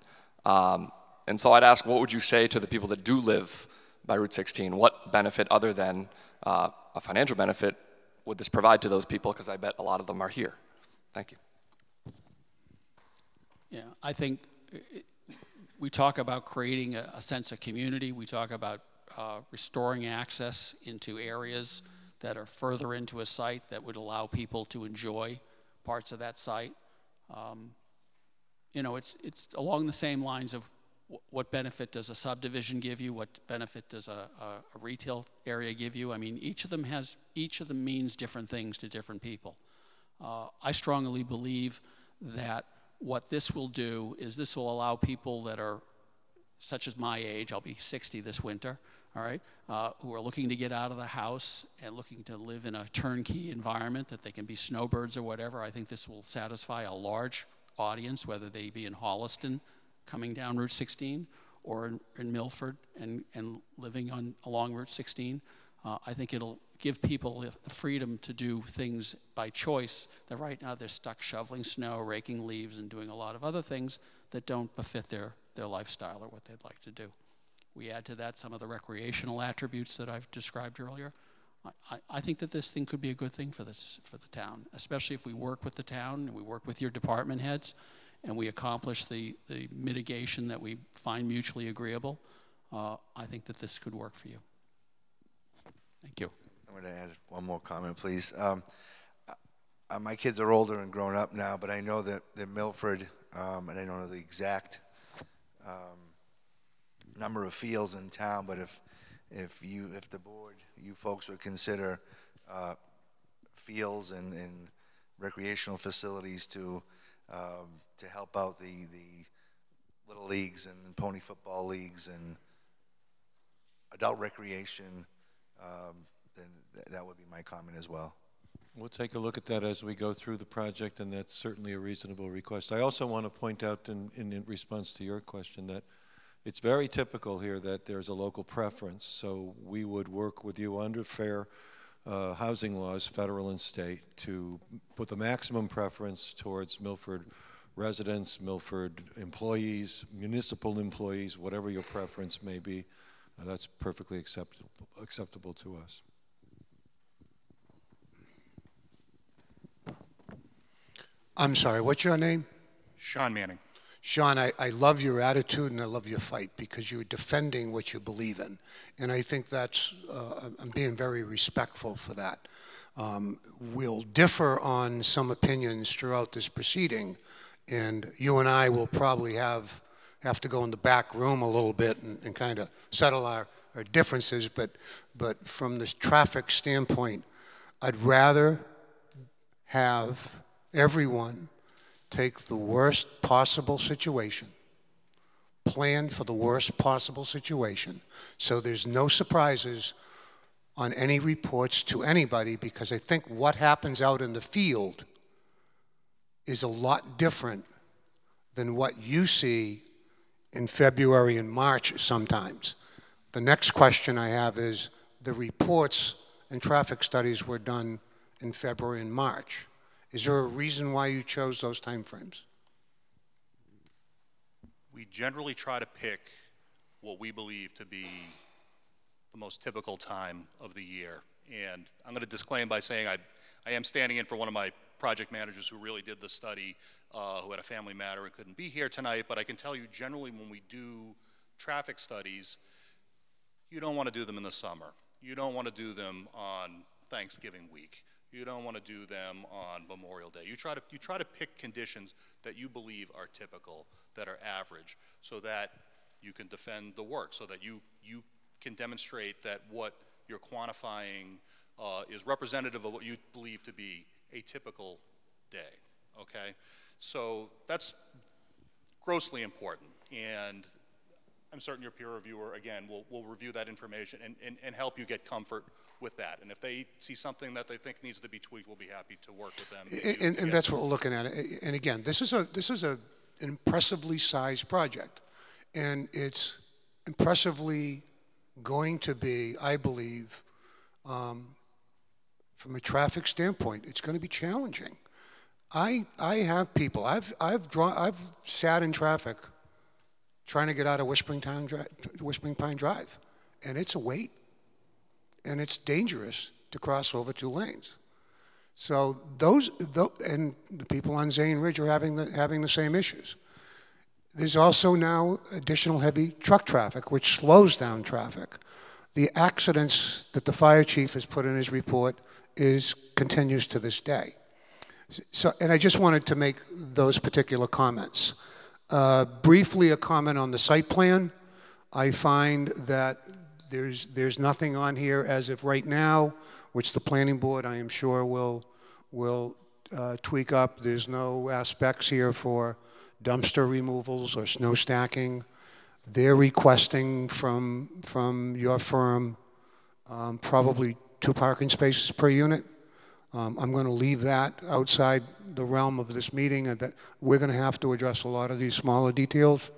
And so I'd ask, what would you say to the people that do live by Route 16? What benefit other than a financial benefit would this provide to those people? Because I bet a lot of them are here. Thank you. Yeah, I think we talk about creating a sense of community. We talk about restoring access into areas that are further into a site that would allow people to enjoy parts of that site. You know, it's along the same lines of what benefit does a subdivision give you? What benefit does a retail area give you? I mean, each of them means different things to different people. I strongly believe that what this will do is this will allow people that are such as my age, I'll be 60 this winter, all right, who are looking to get out of the house and looking to live in a turnkey environment, that they can be snowbirds or whatever. I think this will satisfy a large audience, whether they be in Holliston coming down Route 16 or in Milford and living along Route 16. I think it'll give people the freedom to do things by choice that right now they're stuck shoveling snow, raking leaves, and doing a lot of other things that don't befit their lifestyle or what they'd like to do. We add to that some of the recreational attributes that I've described earlier. I think that this thing could be a good thing for the town, especially if we work with the town and we work with your department heads and we accomplish the mitigation that we find mutually agreeable. I think that this could work for you. Thank you. I'm going to add one more comment, please. My kids are older and grown up now, but I know that Milford, and I don't know the exact number of fields in town, but if the board, you folks would consider fields and recreational facilities to help out the little leagues and pony football leagues and adult recreation, then that would be my comment as well. We'll take a look at that as we go through the project, and that's certainly a reasonable request. I also want to point out in response to your question that it's very typical here that there's a local preference, so we would work with you under fair housing laws, federal and state, to put the maximum preference towards Milford residents, Milford employees, municipal employees, whatever your preference may be. That's perfectly acceptable to us. I'm sorry, what's your name? Sean Manning. Sean, I love your attitude and I love your fight because you're defending what you believe in. And I think that's, I'm being very respectful for that. We'll differ on some opinions throughout this proceeding, and you and I will probably have have to go in the back room a little bit and kind of settle our differences, but from this traffic standpoint, I'd rather have everyone take the worst possible situation, plan for the worst possible situation, so there's no surprises on any reports to anybody, because I think what happens out in the field is a lot different than what you see in February and March sometimes. The next question I have is, the reports and traffic studies were done in February and March. Is there a reason why you chose those timeframes? We generally try to pick what we believe to be the most typical time of the year. And I'm going to disclaim by saying I am standing in for one of my project managers who really did the study, who had a family matter and couldn't be here tonight, but I can tell you generally when we do traffic studies, you don't want to do them in the summer. You don't want to do them on Thanksgiving week. You don't want to do them on Memorial Day. You try to pick conditions that you believe are typical, that are average, so that you can defend the work, so that you can demonstrate that what you're quantifying is representative of what you believe to be a typical day, okay? So that's grossly important, and I'm certain your peer reviewer, again, will review that information and help you get comfort with that. And if they see something that they think needs to be tweaked, we'll be happy to work with them. And that's what we're looking at. And again, this is an impressively sized project, and it's impressively going to be, I believe, from a traffic standpoint, it's going to be challenging. I have people. I've sat in traffic trying to get out of Whispering Pine Drive, and it's a wait, and it's dangerous to cross over 2 lanes. So and the people on Zane Ridge are having the same issues. There's also now additional heavy truck traffic, which slows down traffic. The accidents that the fire chief has put in his report continues to this day. So, and I just wanted to make those particular comments. Briefly, a comment on the site plan. I find that there's nothing on here as of right now, which the planning board, I am sure, will tweak up. There's no aspects here for dumpster removals or snow stacking. They're requesting from your firm probably 2 parking spaces per unit. I'm going to leave that outside the realm of this meeting, and that we're going to have to address a lot of these smaller details.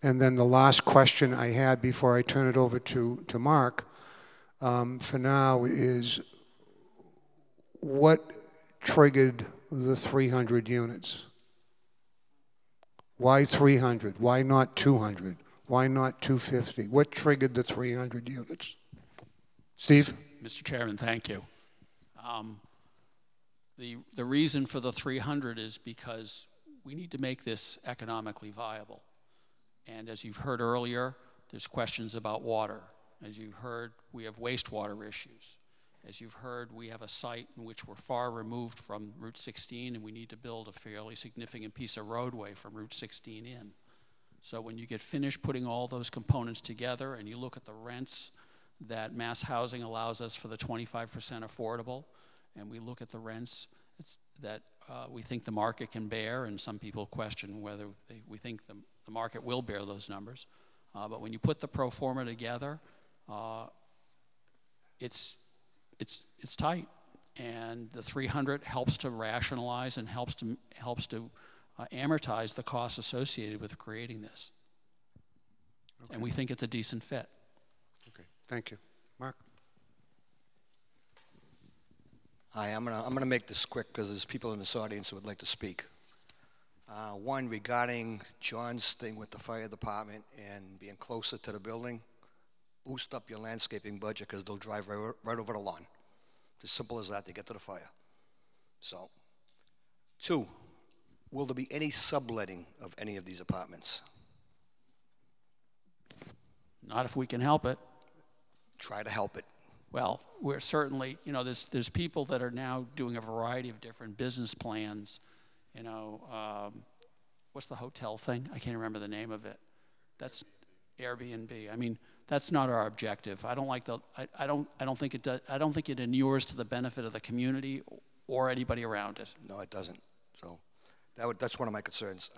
And then the last question I had before I turn it over to Mark for now is, what triggered the 300 units? Why 300? Why not 200? Why not 250? What triggered the 300 units? Steve? Mr. Chairman, thank you. The reason for the 300 is because we need to make this economically viable. And as you've heard earlier, there's questions about water. As you've heard, we have wastewater issues. As you've heard, we have a site in which we're far removed from Route 16, and we need to build a fairly significant piece of roadway from Route 16 in. So when you get finished putting all those components together and you look at the rents that mass housing allows us for the 25% affordable, and we look at the rents that we think the market can bear, and some people question whether we think the market will bear those numbers. But when you put the pro forma together, it's tight, and the 300 helps to rationalize and helps to amortize the costs associated with creating this. Okay. And we think it's a decent fit. Okay, thank you. Mark? Hi, I'm gonna make this quick because there's people in this audience who would like to speak. One, regarding John's thing with the fire department and being closer to the building, boost up your landscaping budget because they'll drive right over the lawn. It's as simple as that to get to the fire. So, 2, will there be any subletting of any of these apartments? Not if we can help it. Try to help it. Well, we're certainly, there's people that are now doing a variety of different business plans, what's the hotel thing? I can't remember the name of it. That's Airbnb. I mean, that's not our objective. I don't like the, I don't think it does, I don't think it inures to the benefit of the community or anybody around it. No, it doesn't. So that's one of my concerns.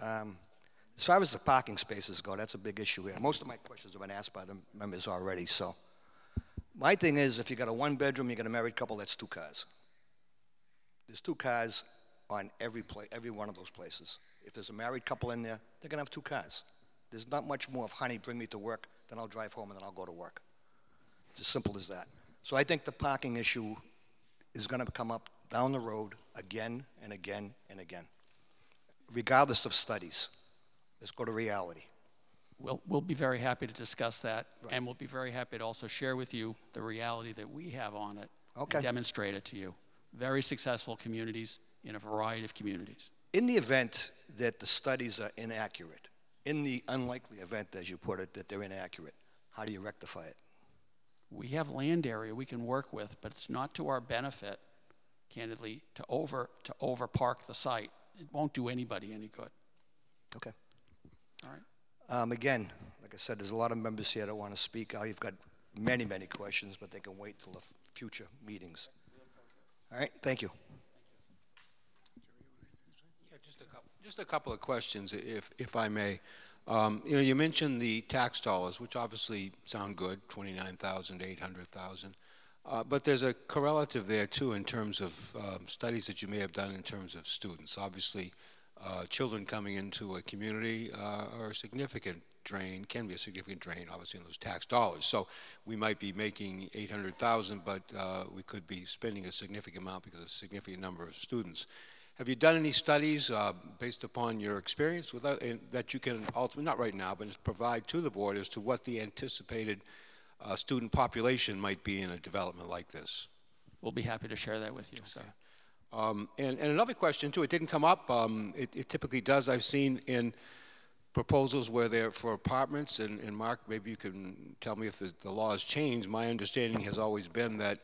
As far as the parking spaces go, that's a big issue here. Most of my questions have been asked by the members already, so. My thing is, if you got a one bedroom, you got a married couple, that's 2 cars. There's 2 cars on every one of those places. If there's a married couple in there, they're gonna have 2 cars. There's not much more of, honey, bring me to work, then I'll drive home and then I'll go to work. It's as simple as that. So I think the parking issue is gonna come up down the road again and again and again, regardless of studies. Let's go to reality. We'll be very happy to discuss that, right. And we'll be very happy to also share with you the reality that we have on it, okay, and demonstrate it to you. Very successful communities in a variety of communities. In the event that the studies are inaccurate, in the unlikely event, as you put it, that they're inaccurate, how do you rectify it? We have land area we can work with, but it's not to our benefit, candidly, to over park the site. It won't do anybody any good. Okay. All right. Again, like I said, there's a lot of members here that want to speak. You've got many, many questions, but they can wait till the future meetings. All right, thank you. Yeah, just a couple of questions, if I may. You know, you mentioned the tax dollars, which obviously sound good, 29,000, 800,000. But there's a correlative there too in terms of studies that you may have done in terms of students. Obviously, children coming into a community are a significant drain, can be a significant drain, obviously, in those tax dollars. So we might be making 800,000, but we could be spending a significant amount because of a significant number of students. Have you done any studies based upon your experience with that you can ultimately, not right now, but provide to the board as to what the anticipated student population might be in a development like this? We'll be happy to share that with you. So. And another question too, it didn't come up, it typically does, I've seen in proposals where they're for apartments, and Mark, maybe you can tell me if the law has changed. My understanding has always been that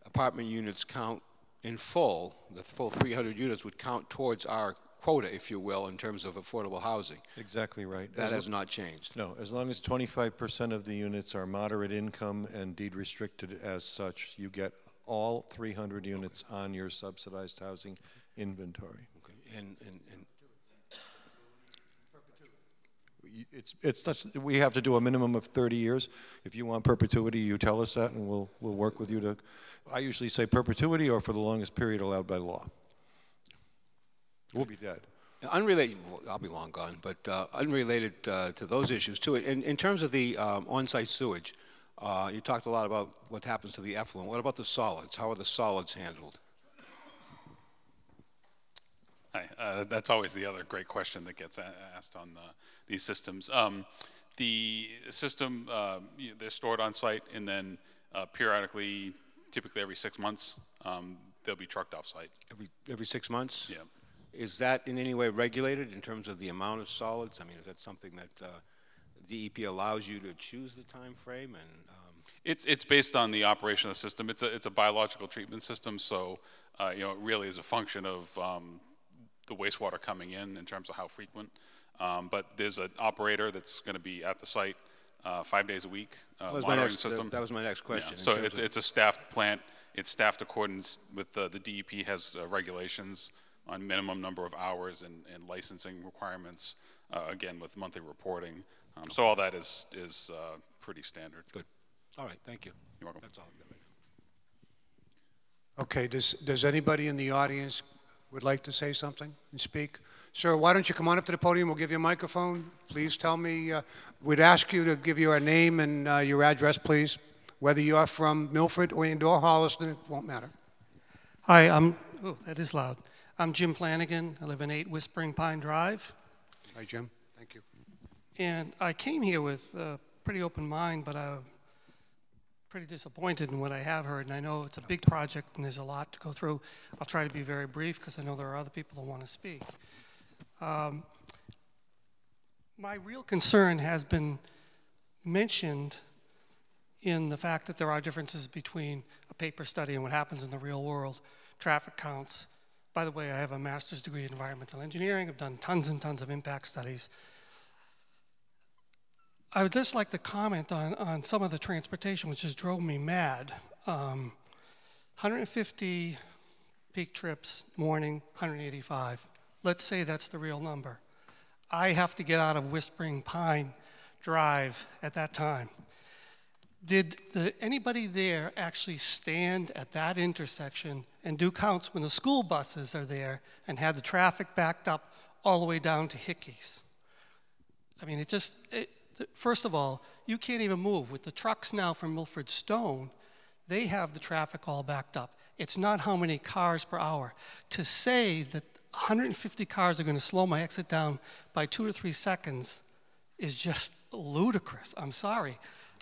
apartment units count in full, the full 300 units would count towards our quota, if you will, in terms of affordable housing. Exactly right. That has not changed. No, as long as 25% of the units are moderate income and deed restricted as such, you get all 300 units on your subsidized housing inventory. Okay. We have to do a minimum of 30 years. If you want perpetuity, you tell us that, and we'll work with you to. I usually say perpetuity or for the longest period allowed by law. We'll be dead. Unrelated, well, I'll be long gone, but unrelated to those issues too. In terms of the on-site sewage, you talked a lot about what happens to the effluent. What about the solids? How are the solids handled? Hi, that's always the other great question that gets asked on these systems. The system, they're stored on site, and then periodically, typically every 6 months, they'll be trucked off site. Every 6 months? Yeah. Is that in any way regulated in terms of the amount of solids? I mean, is that something that DEP allows you to choose the time frame? And it's based on the operation of the system. It's a biological treatment system, so you know, it really is a function of the wastewater coming in terms of how frequent. But there's an operator that's going to be at the site 5 days a week monitoring the system. That was my next question. Yeah. So it's a staffed plant. It's staffed accordance with the DEP has regulations on minimum number of hours and licensing requirements, again, with monthly reporting. So all that is pretty standard. Good. All right, thank you. You're welcome. That's all. Okay, does anybody in the audience would like to say something and speak? Sir, why don't you come on up to the podium? We'll give you a microphone. Please tell me, we'd ask you to give your name and your address, please. Whether you are from Milford or Holliston, it won't matter. Hi, that is loud. I'm Jim Flanagan. I live in 8 Whispering Pine Drive. Hi, Jim. Thank you. And I came here with a pretty open mind, but I'm pretty disappointed in what I have heard. And I know it's a big project and there's a lot to go through. I'll try to be very brief because I know there are other people that want to speak. My real concern has been mentioned in the fact that there are differences between a paper study and what happens in the real world, traffic counts, By the way, I have a master's degree in environmental engineering. I've done tons and tons of impact studies. I would just like to comment on some of the transportation, which just drove me mad. 150 peak trips, morning, 185. Let's say that's the real number. I have to get out of Whispering Pine Drive at that time. Did anybody there actually stand at that intersection and do counts when the school buses are there and had the traffic backed up all the way down to Hickey's? I mean, first of all, you can't even move. With the trucks now from Milford Stone, they have the traffic all backed up. It's not how many cars per hour. To say that 150 cars are going to slow my exit down by 2 or 3 seconds is just ludicrous. I'm sorry.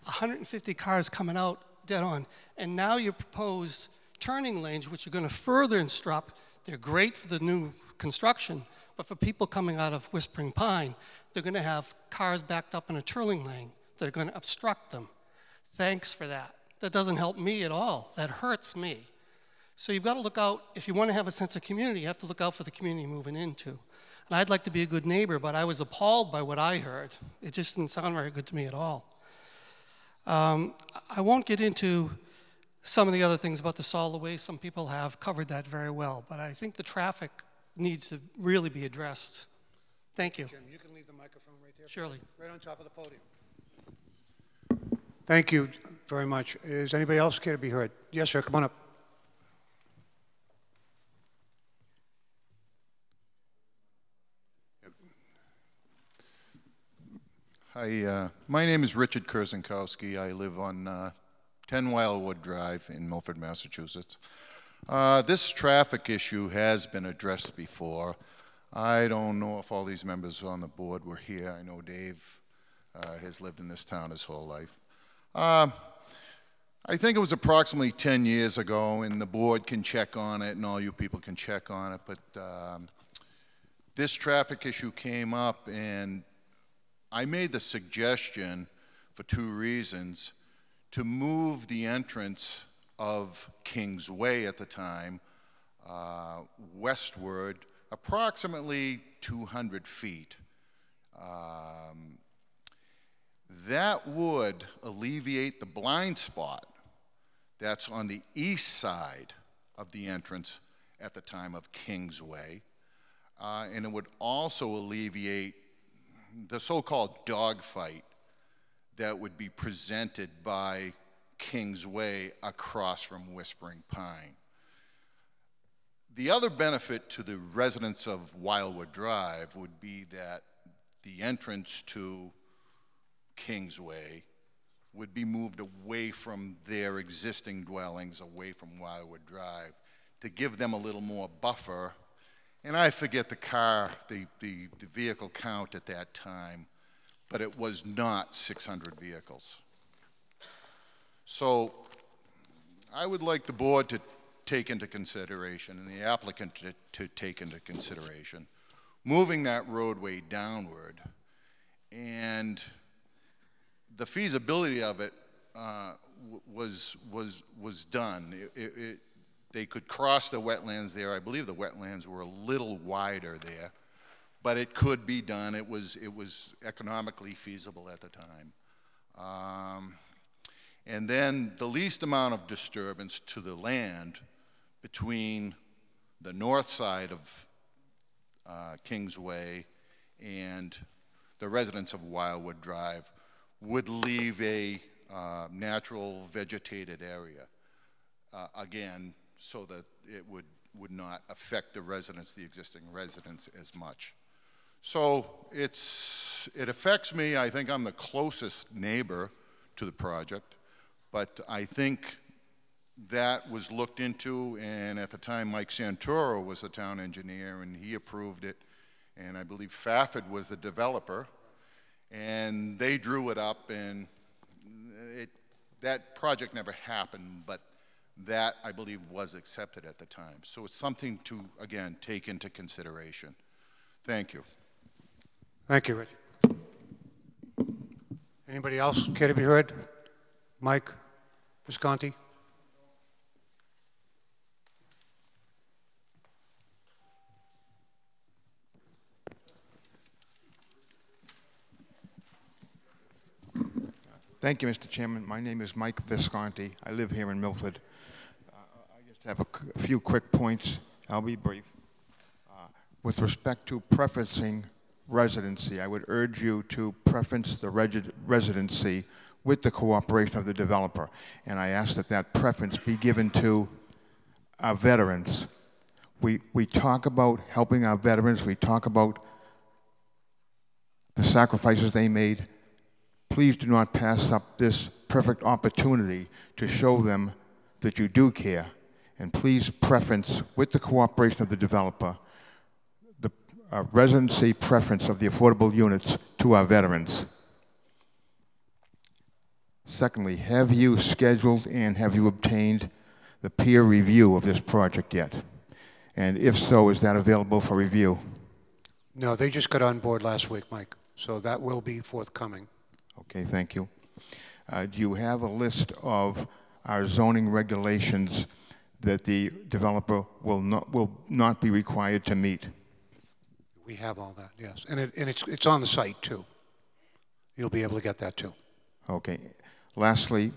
150 cars coming out dead on. And now you propose turning lanes, which are going to further instruct. They're great for the new construction, but for people coming out of Whispering Pine, they're going to have cars backed up in a turning lane that are going to obstruct them. Thanks for that. That doesn't help me at all. That hurts me. So you've got to look out. If you want to have a sense of community, you have to look out for the community you're moving into. And I'd like to be a good neighbor, but I was appalled by what I heard. It just didn't sound very good to me at all. I won't get into some of the other things about the solid waste. Some people have covered that very well, but I think the traffic needs to really be addressed. Thank you. Jim, you can leave the microphone right there. Surely. Right on top of the podium. Thank you very much. Is anybody else care to be heard? Yes, sir. Come on up. Hi, my name is Richard Kurzankowski. I live on 10 Wildwood Drive in Milford, Massachusetts. This traffic issue has been addressed before. I don't know if all these members on the board were here. I know Dave has lived in this town his whole life. I think it was approximately 10 years ago, and the board can check on it, and all you people can check on it, but this traffic issue came up, and I made the suggestion, for 2 reasons, to move the entrance of Kings Way at the time westward approximately 200 feet. That would alleviate the blind spot that's on the east side of the entrance at the time of Kings Way. And it would also alleviate the so-called dogfight that would be presented by Kings Way across from Whispering Pine. The other benefit to the residents of Wildwood Drive would be that the entrance to Kings Way would be moved away from their existing dwellings, away from Wildwood Drive, to give them a little more buffer. And I forget the vehicle count at that time, but it was not 600 vehicles. So I would like the board to take into consideration, and the applicant to take into consideration, moving that roadway downward. And the feasibility of it was done. They could cross the wetlands there. I believe the wetlands were a little wider there, but it could be done. It was economically feasible at the time. And then the least amount of disturbance to the land between the north side of Kings Way and the residents of Wildwood Drive would leave a natural vegetated area. Again, so that it would not affect the residents, the existing residents, as much. So it affects me. I think I'm the closest neighbor to the project, but I think that was looked into, and at the time Mike Santoro was the town engineer, and he approved it, and I believe Fafford was the developer, and they drew it up, and that project never happened, but that, I believe, was accepted at the time. So it's something to, again, take into consideration. Thank you. Thank you, Rich. Anybody else care to be heard? Mike Visconti? Thank you, Mr. Chairman. My name is Mike Visconti. I live here in Milford. I just have a few quick points. I'll be brief. With respect to preferencing residency, I would urge you to preference the residency with the cooperation of the developer. And I ask that that preference be given to our veterans. We talk about helping our veterans. We talk about the sacrifices they made. Please do not pass up this perfect opportunity to show them that you do care. And please preference, with the cooperation of the developer, the residency preference of the affordable units to our veterans. Secondly, have you scheduled and have you obtained the peer review of this project yet? And if so, is that available for review? No, they just got on board last week, Mike, so that will be forthcoming. Okay, thank you. Do you have a list of our zoning regulations that the developer will not be required to meet? We have all that, yes, and it's on the site too. You'll be able to get that too. Okay. Lastly,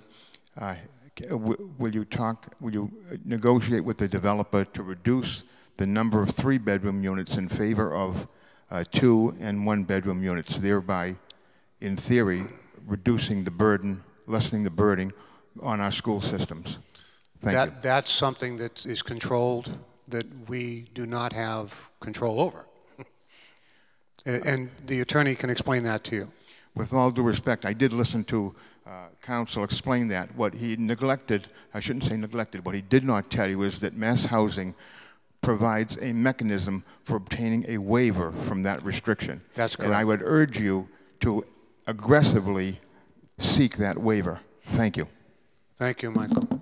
will you negotiate with the developer to reduce the number of 3-bedroom units in favor of 2- and 1-bedroom units, thereby, in theory, reducing the burden, lessening the burden on our school systems? Thank you. That's something that is controlled, that we do not have control over. And the attorney can explain that to you. With all due respect, I did listen to counsel explain that. What he neglected, I shouldn't say neglected, what he did not tell you is that mass housing provides a mechanism for obtaining a waiver from that restriction. That's correct. And I would urge you to aggressively seek that waiver. Thank you. Thank you, Michael.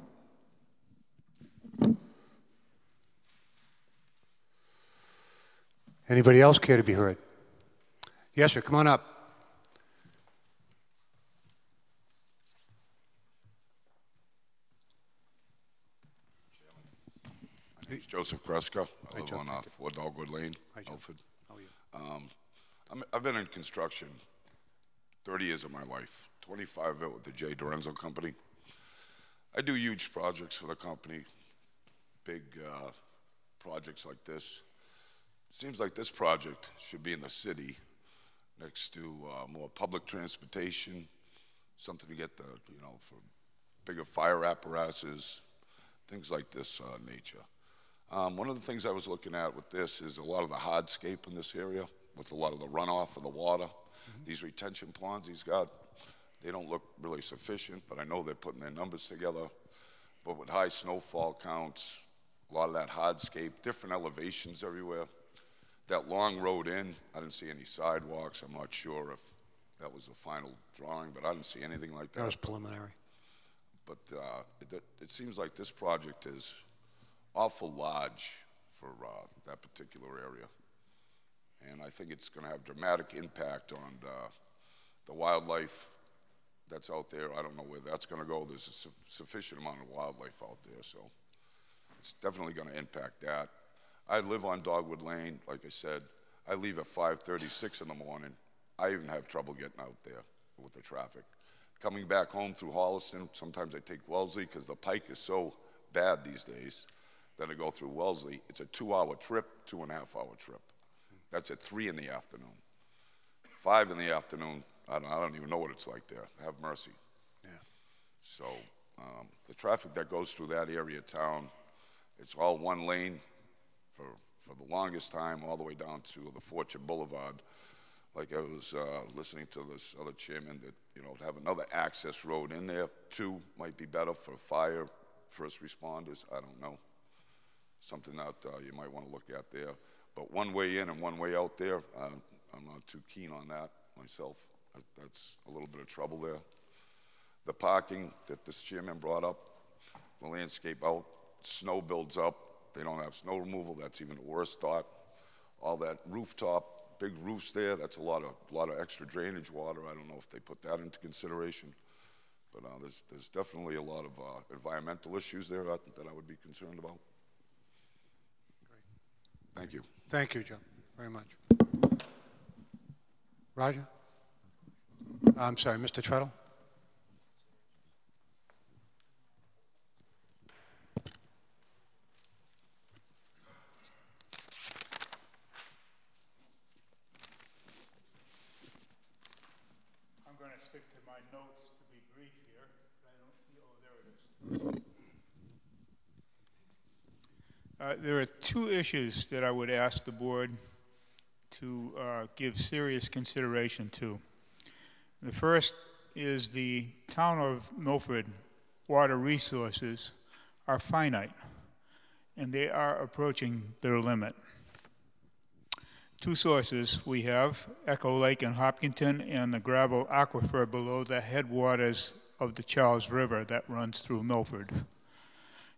Anybody else care to be heard? Yes, sir, come on up. My name's Joseph Cresco. I live on 4 Dogwood Lane, Milford. How are you? I've been in construction 30 years of my life, 25 of it with the J. Dorenzo Company. I do huge projects for the company, big projects like this. Seems like this project should be in the city next to more public transportation, something to get the, for bigger fire apparatuses, things like this nature. One of the things I was looking at with this is a lot of the hardscape in this area, with a lot of the runoff of the water. These retention ponds he's got, they don't look really sufficient, but I know they're putting their numbers together. But with high snowfall counts, a lot of that hardscape, different elevations everywhere. That long road in, I didn't see any sidewalks. I'm not sure if that was the final drawing, but I didn't see anything like that. That was preliminary. But it seems like this project is awful large for that particular area. And I think it's going to have dramatic impact on the wildlife that's out there. I don't know where that's going to go. There's a sufficient amount of wildlife out there, so it's definitely going to impact that. I live on Dogwood Lane, like I said. I leave at 5:36 in the morning. I even have trouble getting out there with the traffic. Coming back home through Holliston, sometimes I take Wellesley because the Pike is so bad these days that I go through Wellesley. It's a 2-hour trip, 2.5-hour trip. That's at 3 in the afternoon. 5 in the afternoon, I don't even know what it's like there. Have mercy. Yeah. So the traffic that goes through that area of town, it's all one lane for the longest time, all the way down to the Fortune Boulevard. Like I was listening to this other chairman that, to have another access road in there, 2 might be better for fire, first responders, I don't know. Something that you might want to look at there. But one way in and one way out there, I'm not too keen on that myself. That's a little bit of trouble there. The parking that this chairman brought up, the landscape out, snow builds up. They don't have snow removal. That's even a worse thought. All that rooftop, big roofs there, that's a lot of extra drainage water. I don't know if they put that into consideration. But there's definitely a lot of environmental issues there that I would be concerned about. Thank you. Thank you, Joe, very much. Roger? I'm sorry, Mr. Treadle? stick to my notes to be brief here. I don't, oh, there it is. There are two issues that I would ask the board to give serious consideration to. The first is the town of Milford water resources are finite, and they are approaching their limit. Two sources we have, Echo Lake in Hopkinton and the gravel aquifer below the headwaters of the Charles River that runs through Milford.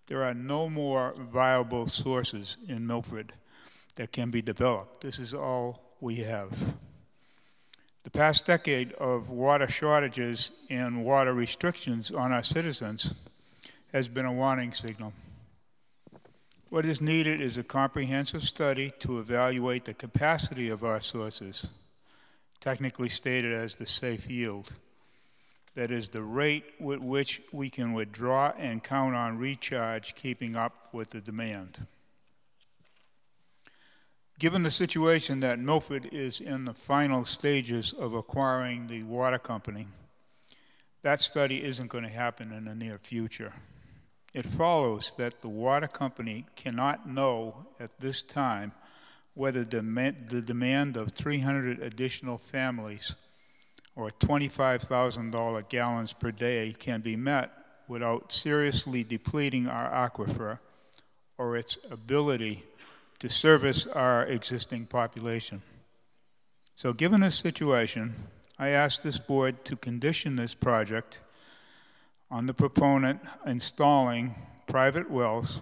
There are no more viable sources in Milford that can be developed. This is all we have. The past decade of water shortages and water restrictions on our citizens has been a warning signal. What is needed is a comprehensive study to evaluate the capacity of our sources, technically stated as the safe yield. That is the rate with which we can withdraw and count on recharge keeping up with the demand. Given the situation that Milford is in the final stages of acquiring the water company, that study isn't going to happen in the near future. It follows that the water company cannot know at this time whether the demand of 300 additional families or $25,000 gallons per day can be met without seriously depleting our aquifer or its ability to service our existing population. So given this situation, I ask this board to condition this project on the proponent installing private wells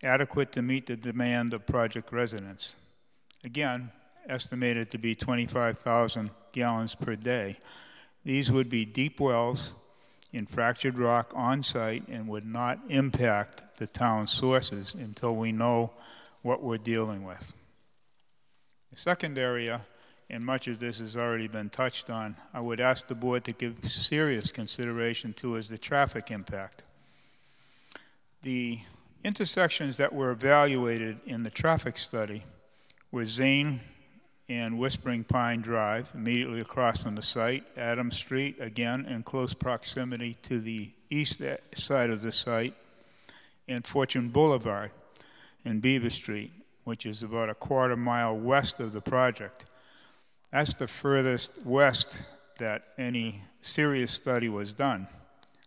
adequate to meet the demand of project residents. Again, estimated to be 25,000 gallons per day. These would be deep wells in fractured rock on site and would not impact the town's sources until we know what we're dealing with. The second area, and much of this has already been touched on, I would ask the board to give serious consideration to is the traffic impact. The intersections that were evaluated in the traffic study were Zane and Whispering Pine Drive, immediately across from the site, Adams Street, again in close proximity to the east side of the site, and Fortune Boulevard in Beaver Street, which is about a quarter-mile west of the project. That's the furthest west that any serious study was done.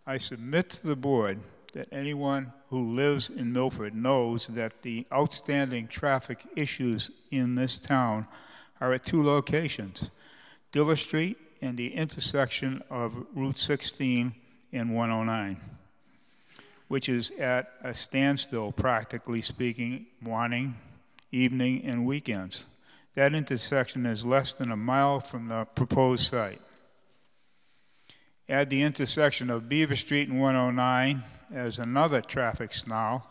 I submit to the board that anyone who lives in Milford knows that the outstanding traffic issues in this town are at two locations, Diller Street and the intersection of Route 16 and 109, which is at a standstill, practically speaking, morning, evening, and weekends. That intersection is less than a mile from the proposed site. Add the intersection of Beaver Street and 109 as another traffic snarl,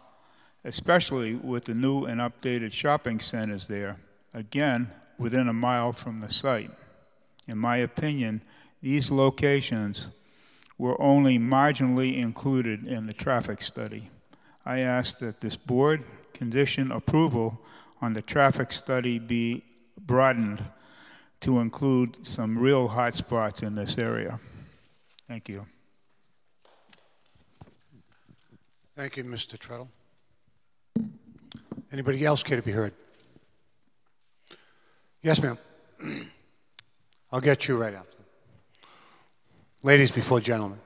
especially with the new and updated shopping centers there, again, within a mile from the site. In my opinion, these locations were only marginally included in the traffic study. I ask that this board condition approval on the traffic study be broadened to include some real hot spots in this area. Thank you. Thank you, Mr. Treadle. Anybody else care to be heard? Yes, ma'am. I'll get you right after. Ladies before gentlemen.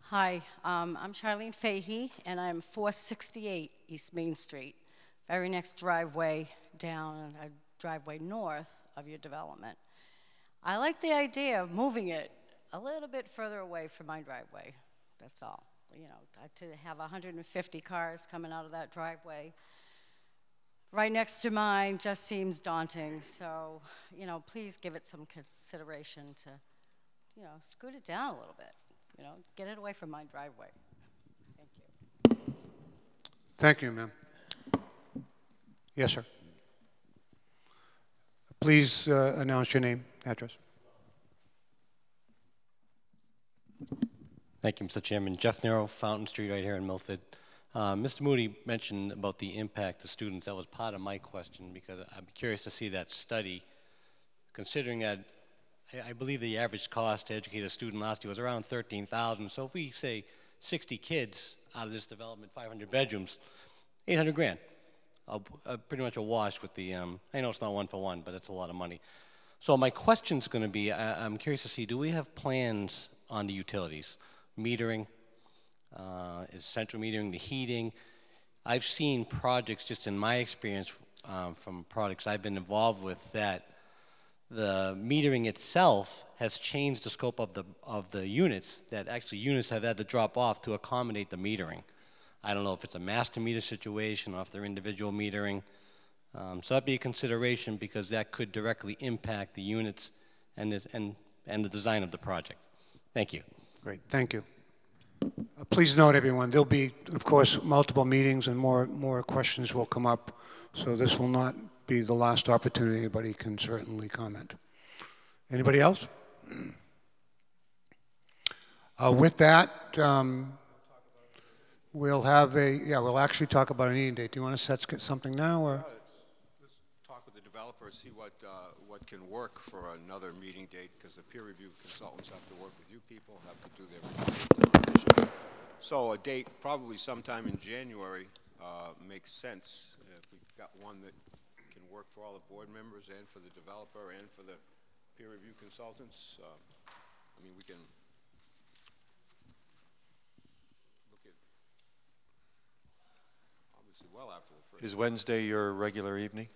Hi, I'm Charlene Fahey, and I'm 468 East Main Street, very next driveway down, a driveway north of your development. I like the idea of moving it a little bit further away from my driveway, that's all. You know, to have 150 cars coming out of that driveway right next to mine just seems daunting. So, you know, please give it some consideration to, you know, scoot it down a little bit. You know, get it away from my driveway. Thank you. Thank you, ma'am. Yes, sir. Please announce your name, address. Thank you, Mr. Chairman. Jeff Nero, Fountain Street, right here in Milford. Mr. Moody mentioned about the impact to students. That was part of my question because I'm curious to see that study, considering that I believe the average cost to educate a student last year was around $13,000. So if we say 60 kids out of this development, 500 bedrooms, 800 grand. Pretty much a wash with the, I know it's not one for one, but it's a lot of money. So my question's going to be, I'm curious to see, do we have plans on the utilities? Metering, is central metering, the heating? I've seen projects, just in my experience from projects I've been involved with, that the metering itself has changed the scope of the units, that actually units have had to drop off to accommodate the metering. I don't know if it's a master meter situation or if they're individual metering. So that'd be a consideration, because that could directly impact the units and the design of the project. Thank you. Great, thank you. Please note, everyone, there'll be, of course, multiple meetings and more questions will come up. So this will not be the last opportunity. Anybody can certainly comment. Anybody else? With that, we'll have we'll actually talk about a meeting date. Do you want to set something now, or? Let's talk with the developer, see what can work for another meeting date, because the peer review consultants have to work with you people, have to do their issues. So a date, probably sometime in January, makes sense. If we've got one that can work for all the board members and for the developer and for the peer review consultants, I mean, we can look at, obviously, well after the first. Is Wednesday your regular evening?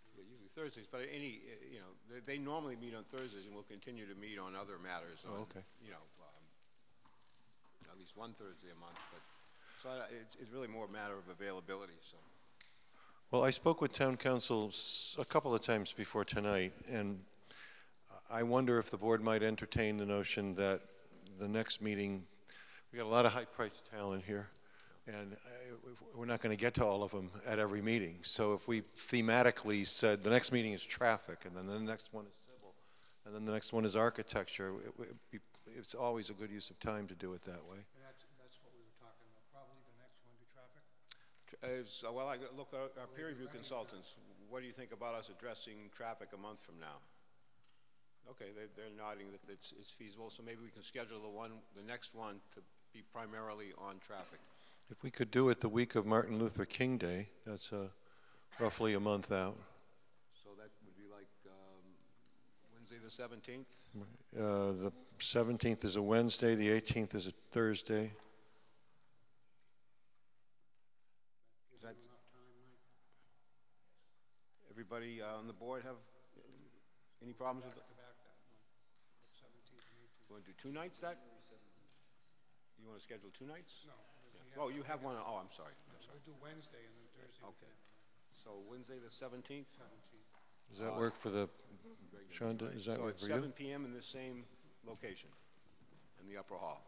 Yeah, usually Thursdays, but they normally meet on Thursdays, and we'll continue to meet on other matters. On, okay. At least one Thursday a month, but so it's really more a matter of availability. So. Well, I spoke with town council a couple of times before tonight, and I wonder if the board might entertain the notion that the next meeting, we got a lot of high-priced talent here, and we're not going to get to all of them at every meeting. So if we thematically said the next meeting is traffic, and then the next one is civil, and then the next one is architecture, it's always a good use of time to do it that way. That's what we were talking about. Probably the next one be traffic. Well, I look at our peer review consultants. What do you think about us addressing traffic a month from now? Okay, they're nodding that it's feasible. So maybe we can schedule the next one to be primarily on traffic. If we could do it the week of Martin Luther King Day, that's roughly a month out. So that would be like Wednesday the 17th? The 17th is a Wednesday, the 18th is a Thursday. Is that everybody on the board have any problems with it? You want to do 2 nights that? You want to schedule 2 nights? No. Oh, you have one. Oh, I'm sorry. We'll do Wednesday and then Thursday. Okay. So Wednesday the 17th? Does that work for the, Sean, does that work for you? So at 7 p.m. in the same location, in the upper hall.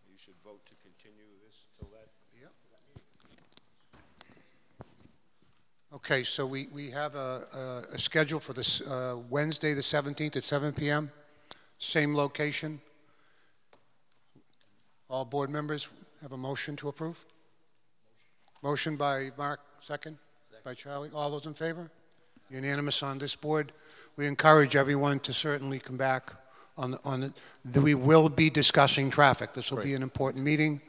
You should vote to continue this till that. Yep. Okay, so we have a schedule for this Wednesday the 17th at 7 p.m., same location. All board members have a motion to approve? Motion by Mark, second by Charlie. All those in favor? Unanimous on this board. We encourage everyone to certainly come back on it. We will be discussing traffic. This will be an important meeting,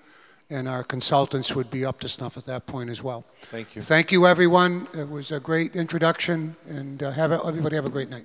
and our consultants would be up to snuff at that point as well. Thank you. Thank you, everyone. It was a great introduction, and everybody have a great night.